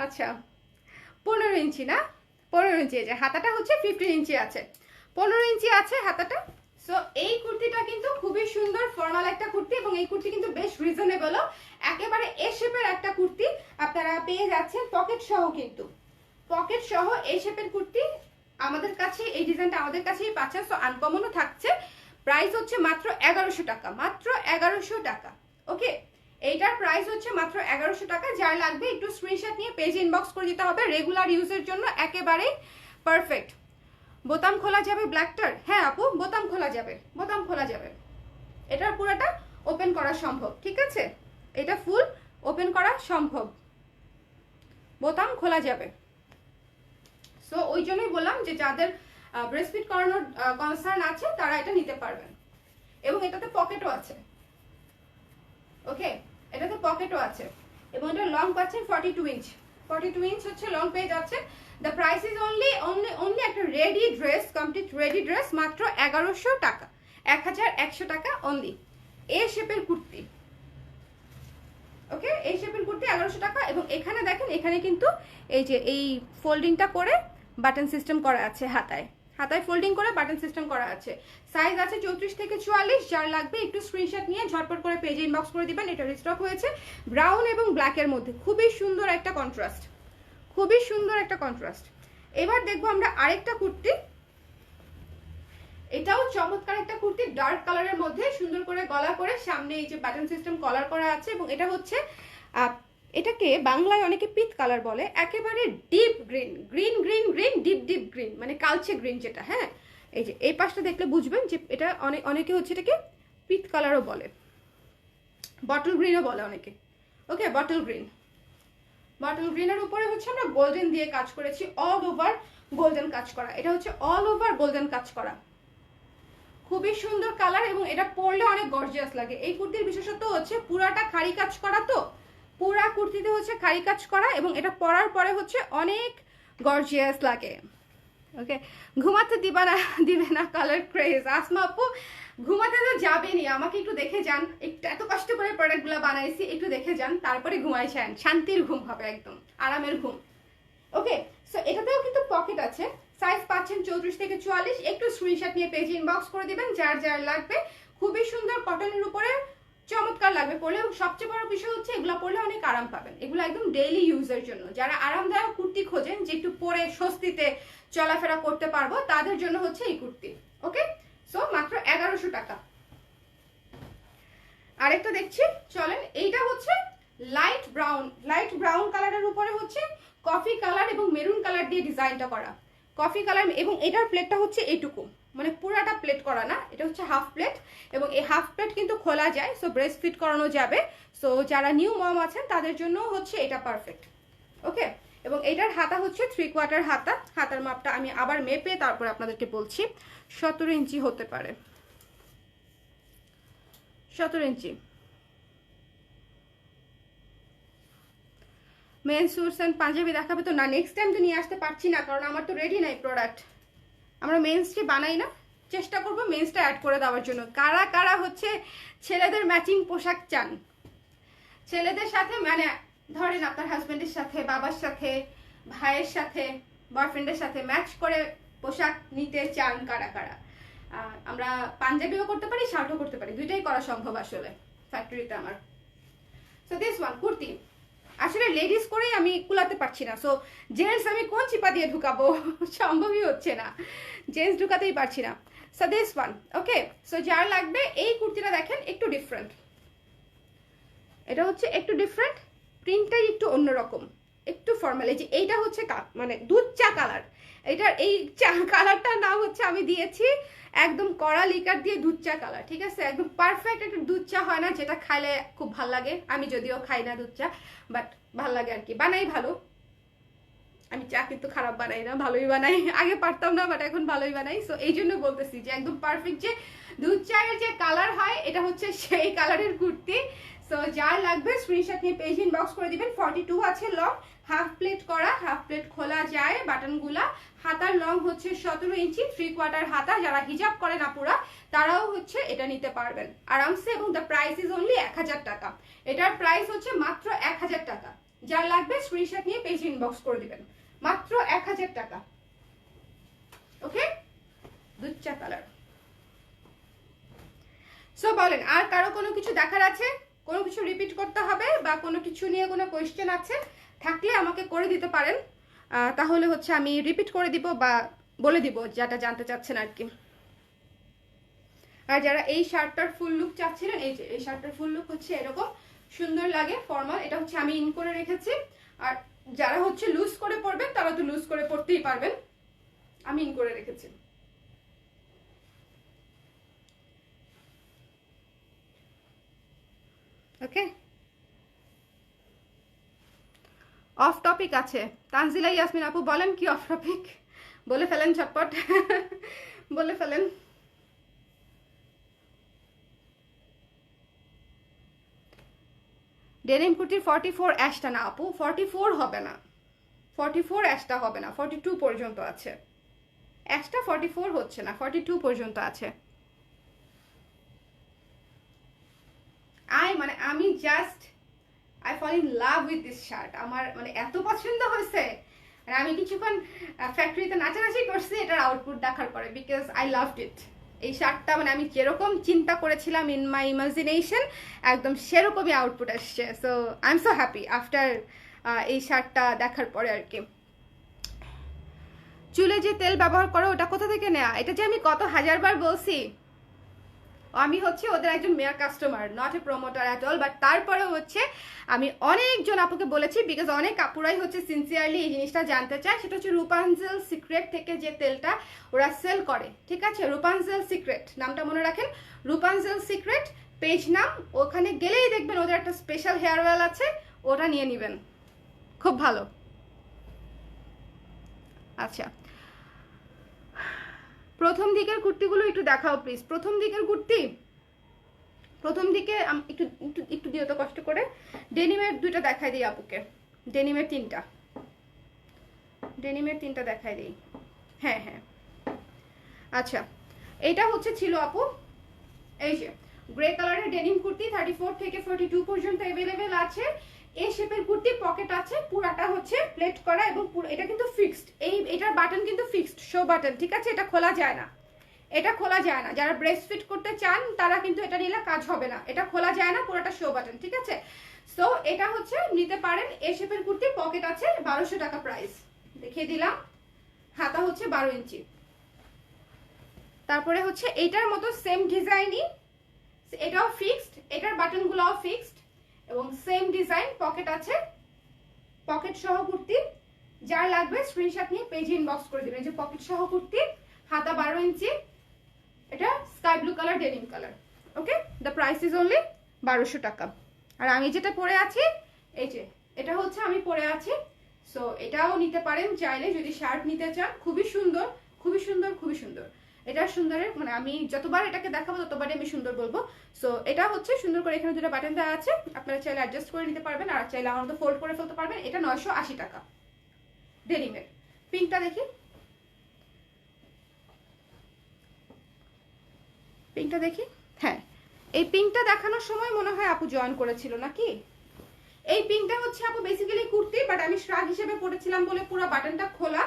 আচ্ছা 15 ইঞ্চি না, 15 ইঞ্চি, যে হাতাটা হচ্ছে 15 ইঞ্চি আছে, 15 ইঞ্চি আছে হাতাটা। সো এই কুর্তিটা কিন্তু খুবই সুন্দর ফর্মাল একটা কুর্তি, এবং এই কুর্তি কিন্তু বেশ রিজনেবলও, একেবারে এ শেপের একটা কুর্তি আপনারা পেয়ে যাচ্ছেন পকেট সহ, কিন্তু পকেট সহ এই শেপের কুর্তি আমাদের কাছে, এই ডিজাইনটা আমাদের কাছেই পাচ্ছেন। সো আনকমনও থাকছে, প্রাইস হচ্ছে মাত্র 1100 টাকা, মাত্র 1100 টাকা। ওকে, এইটার প্রাইস হচ্ছে মাত্র 1100 টাকা। যার লাগবে একটু স্ক্রিনশট নিয়ে পেজ ইনবক্স করে দিতে হবে, রেগুলার ইউজের জন্য একেবারেই পারফেক্ট। বোতাম খোলা যাবে ব্ল্যাকটার? হ্যাঁ আপু বোতাম খোলা যাবে, বোতাম খোলা যাবে, এটার পুরোটা ওপেন করা সম্ভব, ঠিক আছে, এটা ফুল ওপেন করা সম্ভব, বোতাম খোলা যাবে। সো ওই জন্যই বললাম যে যাদের ব্রেস্ট ফিট করানোর কনসার্ন আছে তারা এটা নিতে পারবেন। এবং এটাতে পকেটও আছে, ওকে, এটাতে পকেটও আছে, এবং এটা লং পাচ্ছেন 42 ইঞ্চ, 42 ইঞ্চ হচ্ছে লং পেয়ে যাচ্ছে। দ্য প্রাইস ইজ অনলি একটা ready dress, complete ready dress মাত্র 1100 টাকা, 1100 টাকা অনলি। এ শেপের কুর্তি, ওকে, এই শেপের কুর্তি 1100 টাকা। এবং এখানে দেখেন, এখানে কিন্তু এই যে এই ফোল্ডিংটা করে বাটন সিস্টেম করা আছে, হাতায় হাতায় ফোল্ডিং করে বাটন সিস্টেম করা আছে। সাইজ আছে 34 থেকে 44, যার লাগবে একটু স্ক্রিনশট নিয়ে ঝটপট করে পেজে ইনবক্স করে দিবেন। এটা রিস্টক হয়েছে ব্রাউন এবং ব্ল্যাকের মধ্যে, খুবই সুন্দর একটা কন্ট্রাস্ট, খুবই সুন্দর একটা কন্ট্রাস্ট। এবার দেখবো আমরা আরেকটা কুর্তি, এটাও চমৎকার একটা কুর্তি, ডার্ক কালারের মধ্যে সুন্দর করে গলা করে সামনে এই যে বাটন সিস্টেম কলার করা আছে। এবং এটা হচ্ছে এটাকে বাংলায় অনেকে পিত কালার বলে, একেবারে deep green, green green green, deep deep green, মানে কালচে গ্রিন যেটা। হ্যাঁ, এই যে এই পাশটা দেখলে বুঝবেন যে এটা অনেকে হচ্ছে এটাকে পিত কালারও বলে, বটল গ্রিনও বলে অনেকে। ওকে, বটল গ্রিন, বটল গ্রিনের উপরে হচ্ছে আমরা গোল্ডেন দিয়ে কাজ করেছি, অল ওভার গোল্ডেন কাজ করা, এটা হচ্ছে অল ওভার গোল্ডেন কাজ করা, খুবই সুন্দর কালার। এবং এটা পরলে অনেক গর্জিয়াস লাগে। এই কুর্তির বিশেষত্ব হচ্ছে পুরাটা খাড়ি কাজ করা, তো পুরা কুর্তিতে হচ্ছে খাড়ি কাজ করা, এবং এটা পরার পরে হচ্ছে অনেক গর্জিয়াস লাগে। ওকে, ঘুমাতে দিবে না কালার ক্রেজ। আসমা আপু ঘুমাতে তো যাবেনি, আমাকে একটু দেখে যান, একটু এত কষ্ট করে প্রোডাক্টগুলো বানাইছি, একটু দেখে যান, তারপরে ঘুমাইছেন, শান্তির ঘুম হবে, একদম আরামের ঘুম। ওকে, সো এটাতেও কিন্তু পকেট আছে, সাইজ পাচ্ছেন 34 থেকে 44। একটু স্ক্রিনশট নিয়ে পেজে ইনবক্স করে দিবেন যার যার লাগবে। খুবই সুন্দর কটনের উপরে, চমৎকার লাগবে পরলে। সবচেয়ে বড় বিষয় হচ্ছে এগুলো পরলে অনেক আরাম পাবেন, এগুলো একদম ডেইলি ইউজের জন্য। যারা আরামদায়ক কুর্তি খোঁজেন যে একটু পরে স্বস্তিতে চলাফেরা করতে পারবো, তাদের জন্য হচ্ছে এই কুর্তি। ওকে, সো মাত্র 1100 টাকা। আরেকটা দেখছি, চলেন। এইটা হচ্ছে লাইট ব্রাউন কালারের উপরে হচ্ছে কফি কালার এবং মেরুন কালার দিয়ে ডিজাইনটা করা। কফি কালার, এবং এটার প্লেটটা হচ্ছে এইটুকু, মানে পুরাটা প্লেট করা না, এটা হচ্ছে হাফ প্লেট, এবং এই হাফ প্লেট কিন্তু খোলা যায়, সো ব্রেস্ট ফিট করানো যাবে। সো যারা নিউ মম আছেন তাদের জন্য হচ্ছে এটা পারফেক্ট। ওকে, এবং এটার হাতা হচ্ছে 3/4 হাতা। হাতার মাপটা আমি আবার মেপে তারপরে আপনাদেরকে বলছি। 17 ইঞ্চি হতে পারে, 17 ইঞ্চি। মেন স্যুটস অ্যান্ড পাঞ্জাবি দেখাবে তো না, নেক্সট টাইম তো নিয়ে আসতে পারছি না, কারণ আমার তো রেডি নাই প্রোডাক্ট। আমরা মেন্সটি বানাই না, চেষ্টা করবো মেন্সটা অ্যাড করে দেওয়ার জন্য। কারা কারা হচ্ছে ছেলেদের ম্যাচিং পোশাক চান, ছেলেদের সাথে, মানে ধরেন আপনার হাজব্যান্ডের সাথে, বাবার সাথে, ভাইয়ের সাথে, বয়ফ্রেন্ডের সাথে ম্যাচ করে পোশাক নিতে চান কারা কারা? আমরা পাঞ্জাবিও করতে পারি, শার্টও করতে পারি, দুইটাই করা সম্ভব আসলে ফ্যাক্টরিতে আমার। সো দিস ওয়ান কুর্তি আসলে লেডিস করেই আমি কুলাতে পারছি না, সো জেন্টস আমি কোন চিপা দিয়ে ঢুকাবো, সম্ভবই হচ্ছে না, জেন্টস ঢুকাতেই পারছি না। So this one. Okay, so যার লাগবে এই কুর্তিটা দেখেন, একটু ডিফারেন্ট, এটা হচ্ছে একটু ডিফারেন্ট, প্রিন্টটাই একটু অন্যরকম, একটু ফর্মাল। এই যে এইটা হচ্ছে মানে দুধ চা কালার, এটার এই চা কালারটার নাম হচ্ছে আমি দিয়েছি একদম কড়া লিকার দিয়ে দুধ চা কালার, ঠিক আছে? একদম পারফেক্ট একটা দুধ চা হয় না, যেটা খাইলে খুব ভাল লাগে। আমি যদিও খাই না দুধ চা, বাট ভাল লাগে আর কি, বানাই ভালো। আমি চা কিন্তু খারাপ বানাই না, ভালোই বানাই, আগে পারতাম না বাট এখন ভালোই বানাই। সো এই জন্য বলতেছি যে একদম পারফেক্ট যে দুধ চায়ের যে কালার হয়, এটা হচ্ছে সেই কালারের কুর্তি। সো যার লাগবে স্ক্রিনশট নিয়ে পেজ ইনবক্স করে দিবেন। 42 আছে লং, হাফ প্লেট করা, হাফ প্লেট খোলা যায় বাটনগুলা। হাতার লং হচ্ছে 17 ইঞ্চি, 3/4 হাতা। যারা হিজাব করেন আপুরা, তারাও হচ্ছে এটা নিতে পারবেন আরামসে, এবং দ্য প্রাইস ইজ অনলি 1000 টাকা। এটার প্রাইস হচ্ছে মাত্র 1000 টাকা। যার লাগবে স্ক্রিনশট নিয়ে পেজ ইনবক্স করে দিবেন, মাত্র 1000 টাকা। ওকে, দুধ চা কালার। সো বলেন, আর কারো কোনো কিছু দেখার আছে, কোনো কিছু রিপিট করতে হবে, বা কোনো কিছু নিয়ে কোনো কোয়েশ্চেন আছে থাকলে আমাকে করে দিতে পারেন, তাহলে হচ্ছে আমি রিপিট করে দিব বা বলে দিব যেটা জানতে চাচ্ছেন আর কি। আর যারা এই শার্টটার ফুল লুক চাচ্ছিলেন, এই যে এই শার্টটার ফুল লুক হচ্ছে এরকম সুন্দর লাগে, ফর্মাল। এটা হচ্ছে আমি ইন করে রেখেছি। আর যারা হচ্ছে লুজ করে পরবেন তারা তো লুজ করে পরতেই পারবেন, আমি ইন করে রেখেছি। ওকে, অফ টপিক আছে। তানজিলা ইয়াসমিন আপু বলেন কি অফ টপিক, বলে ফেলেন ঝটপট, বলে ফেলেন। ডেনিম কুর্তির 44 অ্যাশটা না আপু, 44 হবে না, 44 অ্যাশটা হবে না, 42 পর্যন্ত আছে। অ্যাশটা 44 হচ্ছে না, 42 পর্যন্ত আছে। মানে আমি just I fall in love with this shirt. আমার মানে এত পছন্দ হয়েছে, আর আমি কিছুক্ষণ ফ্যাক্টরিতে নাচানাচি করছি এটার আউটপুট দেখার পরে, বিকজ আই লাভড ইট। এই শার্টটা মানে আমি যেরকম চিন্তা করেছিলাম ইন মাই ইমাজিনেশন, একদম সেরকমই আউটপুট আসছে। So I am so happy after এই শার্টটা দেখার পরে আর কি। চুলে যে তেল ব্যবহার করো ওটা কোথা থেকে নেওয়া, এটা যে আমি কত হাজারবার বলছি। আমি হচ্ছে ওদের একজন mere customer, not a promoter at all, but তারপরে হচ্ছে আমি অনেকজন আপুকে বলেছি, বিকজ অনেক আপুরাই হচ্ছে সিনসিয়ারলি এই জিনিসটা জানতে চায়। সেটা হচ্ছে রূপাঞ্জল সিক্রেট থেকে যে তেলটা ওরা সেল করে, ঠিক আছে? রূপাঞ্জল সিক্রেট নামটা মনে রাখেন, রূপাঞ্জল সিক্রেট পেজ নাম। ওখানে গেলেই দেখবেন ওদের একটা স্পেশাল হেয়ার অয়েল আছে, ওটা নিয়ে নেবেন, খুব ভালো। আচ্ছা, প্রথম দিকের কুর্তিগুলো একটু দেখাও প্লিজ। প্রথম দিকের কুর্তি, প্রথম দিকে একটু একটু একটু দিও তো কষ্ট করে। ডেনিমের 2টা দেখাই দিই আপুকে, ডেনিমের 3টা, ডেনিমের 3টা দেখাই দিই। হ্যাঁ হ্যাঁ আচ্ছা, এটা হচ্ছে ছিল আপু এই যে গ্রে কালারের ডেনিম কুর্তি 34 থেকে 42 পর্যন্ত अवेलेबल আছে। এই শেপের কুর্তি, পকেট আছে, পুরাটা হচ্ছে প্লেট করা এবং এটা কিন্তু ফিক্সড, এটার বাটন কিন্তু ফিক্সড, শো বাটন, ঠিক আছে? এটা খোলা যায় না, এটা খোলা যায় না। যারা ব্রেস্ট ফিট করতে চান তারা কিন্তু এটা নিলে কাজ হবে না, এটা খোলা যায় না, পুরোটা শো বাটন, ঠিক আছে? সো এটা হচ্ছে নিতে পারেন। এই শেপের কুর্তি, পকেট আছে, 1200 টাকা প্রাইস, দেখিয়ে দিলাম। হাতা হচ্ছে 12 ইঞ্চি। তারপরে হচ্ছে এইটার মতো সেম ডিজাইনই, এটাও ফিক্সড, এটার বাটনগুলোও ফিক্সড এবং সেম ডিজাইন, পকেট আছে, পকেট সহ কুর্তি। যার লাগবে স্ক্রিনশট নিয়ে পেজে ইনবক্স করে দিবেন। যে পকেট সহ কুর্তি, হাতা 12 ইঞ্চি, এটা sky blue colour, denim colour. Okay, the price is only 1200 টাকা। আর আমি যেটা পরে আছি, এই যে এটা হচ্ছে আমি পরে আছি, সো এটাও নিতে পারেন চাইলে যদি শার্ট নিতে চান। খুবই সুন্দর, খুবই সুন্দর, খুবই সুন্দর। এটা সুন্দরের মানে আমি যতবার এটাকে দেখাবো ততবারই আমি সুন্দর বলবো। সো এটা হচ্ছে সুন্দর করে এখানে দুটো বাটন দেওয়া আছে, আপনারা চাইলে অ্যাডজাস্ট করে নিতে পারবেন আর চাইলে আমার মতো ফোল্ড করে ফেলতে পারবেন। এটা 980 টাকা ডেনিমের। পিঙ্কটা দেখি, পিঙ্কটা দেখি। হ্যাঁ, এই পিঙ্কটা দেখানোর সময় মনে হয় আপু জয়েন করেছিল নাকি? এই পিঙ্কটা হচ্ছে আপু বেসিক্যালি কুর্তি, বাট আমি শ্রাগ হিসেবে পরেছিলাম বলে পুরো বাটনটা খোলা।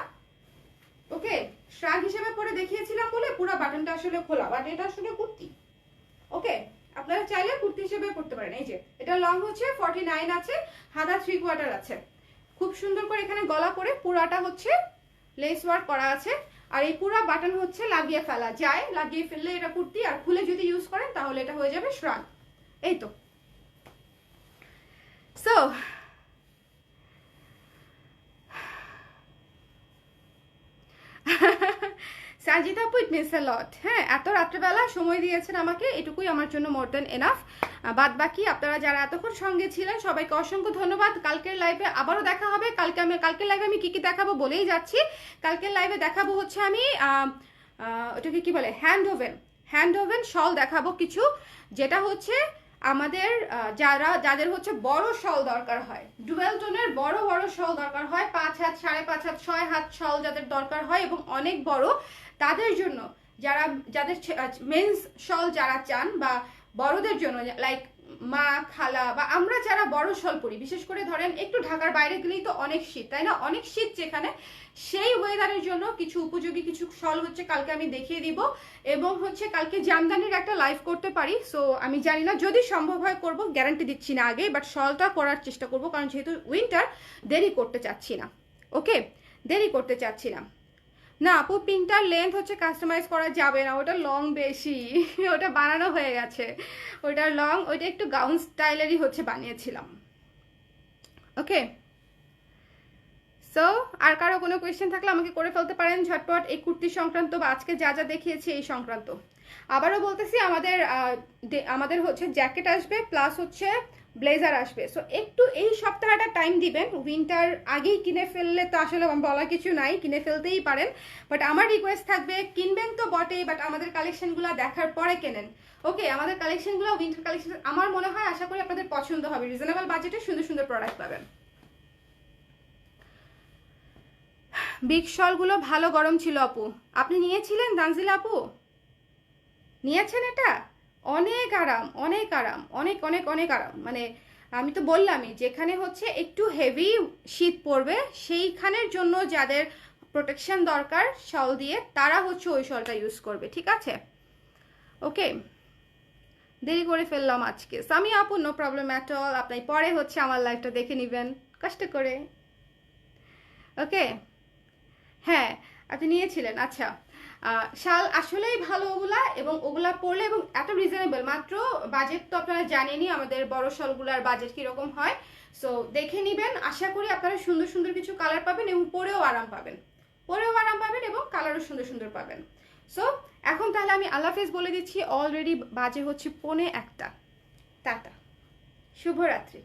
ওকে, শ্রাগ হিসেবে পরে দেখিয়েছিলাম বলে পুরো বাটনটা আসলে খোলা, বাট এটা আসলে কুর্তি। ওকে, আপনারা চাইলে কুর্তি হিসেবে পড়তে পারেন। এই যে এটা লং হচ্ছে 49 আছে, হাতা 3/4 আছে। খুব সুন্দর করে এখানে গলা করে পুরাটা হচ্ছে লেস ওয়ার্ক করা আছে। আর এই পুরা বাটন হচ্ছে লাগিয়ে ফেলা যায়, লাগিয়ে ফেললে এটা কুর্তি, আর খুলে যদি ইউজ করেন তাহলে এটা হয়ে যাবে শ্রাগ। এই তো। সো সাজিদা আপু, ইট মিনস আ লট। হ্যাঁ, এত রাত্রেবেলা সময় দিয়েছেন আমাকে, এটুকুই আমার জন্য মোর দেন এনাফ। বাদ বাকি আপনারা যারা এতক্ষণ সঙ্গে ছিলেন সবাইকে অসংখ্য ধন্যবাদ। কালকের লাইভে আবারও দেখা হবে। কালকের লাইভে আমি কি কি দেখাবো বলেই যাচ্ছি। কালকের লাইভে দেখাবো হচ্ছে আমি ওটাকে কি বলে, হ্যান্ড ওভেন শল দেখাবো কিছু, যেটা হচ্ছে আমাদের যাদের হচ্ছে বড় শল দরকার হয়, ডুয়েল টোনের বড় বড় শল দরকার হয়, 5 হাত, 5.5 হাত, 6 হাত শল যাদের দরকার হয় এবং অনেক বড়, তাদের জন্য, যাদের মেন্স শল যারা চান, বা বড়দের জন্য লাইক মা, খালা বা আমরা যারা বড় শল পরি, বিশেষ করে ধরেন একটু ঢাকার বাইরে গেলেই তো অনেক শীত, তাই না? অনেক শীত যেখানে, সেই ওয়েদারের জন্য কিছু উপযোগী কিছু শল হচ্ছে কালকে আমি দেখিয়ে দিব। এবং হচ্ছে কালকে জামদানির একটা লাইভ করতে পারি, সো আমি জানি না, যদি সম্ভব হয় করব, গ্যারান্টি দিচ্ছি না আগে, বাট শলটা করার চেষ্টা করব, কারণ যেহেতু উইন্টার, দেরি করতে চাচ্ছি না। ওকে, দেরি করতে চাচ্ছি না। না আপু, পিঙ্কটার লেন্থ হচ্ছে কাস্টমাইজ করা যাবে না, ওটা লং বেশি, ওটা বানানো হয়ে গেছে, ওইটার লং, ওইটা একটু গাউন স্টাইলেরই হচ্ছে বানিয়েছিলাম। ওকে, সো আর কারো কোনো কোয়েশ্চেন থাকলে আমাকে করে ফেলতে পারেন ঝটপট, এই কুর্তি সংক্রান্ত বা আজকে যা যা দেখিয়েছি এই সংক্রান্ত। আবারও বলতেছি, আমাদের হচ্ছে জ্যাকেট আসবে, প্লাস হচ্ছে ব্লেজার আসবে। সো একটু এই সপ্তাহটা টাইম দিবেন, উইন্টার আগেই কিনে ফেললে তো আসলে বলা কিছু নাই, কিনে ফেলতেই পারেন, বাট আমার রিকোয়েস্ট থাকবে, কিনবেন তো বটেই, বাট আমাদের কালেকশনগুলো দেখার পরে কেনেন। ওকে, আমাদের কালেকশনগুলো, উইন্টার কালেকশন আমার মনে হয়, আশা করি আপনাদের পছন্দ হবে, রিজনেবল বাজেটে সুন্দর সুন্দর প্রোডাক্ট পাবেন। বিগ শলগুলো ভালো গরম ছিল আপু, আপনি নিয়েছিলেন তানজিলা আপু? নিয়েছেন? এটা অনেক আরাম, অনেক আরাম, অনেক অনেক অনেক আরাম। মানে আমি তো বললামই, যেখানে হচ্ছে একটু হেভি শীত পড়বে সেইখানের জন্য যাদের প্রোটেকশন দরকার শল দিয়ে, তারা হচ্ছে ওই শলটা ইউজ করবে, ঠিক আছে? ওকে, দেরি করে ফেললাম আজকে। সামি আপু, নো প্রবলেম অ্যাট অল, আপনি পরে হচ্ছে আমার লাইভটা দেখে নেবেন কষ্ট করে। ওকে, হ্যাঁ আপনি নিয়েছিলেন, আচ্ছা। শাল আসলেই ভালো ওগুলা, এবং ওগুলা পরলে, এবং এত রিজনেবল, মাত্র বাজেট তো আপনারা জানেনই আমাদের বড় শালগুলার বাজেট কিরকম হয়। সো দেখে নেবেন, আশা করি আপনারা সুন্দর সুন্দর কিছু কালার পাবেন এবং পরেও আরাম পাবেন, এবং কালারও সুন্দর সুন্দর পাবেন। সো এখন তাহলে আমি আল্লাহ হাফেজ বলে দিচ্ছি, অলরেডি বাজে হচ্ছে 1:45। টাটা, শুভরাত্রি।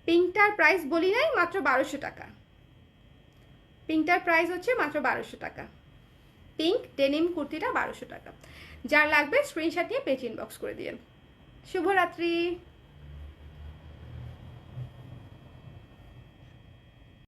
পিঙ্কটার প্রাইস বলি নাই, মাত্র 1200 টাকা। পিঙ্কটার প্রাইস হচ্ছে মাত্র 1200 টাকা। পিঙ্ক ডেনিম কুর্তিটা 1200 টাকা। যার লাগবে স্ক্রিনশট নিয়ে পেজ ইনবক্স করে দিন। শুভরাত্রি।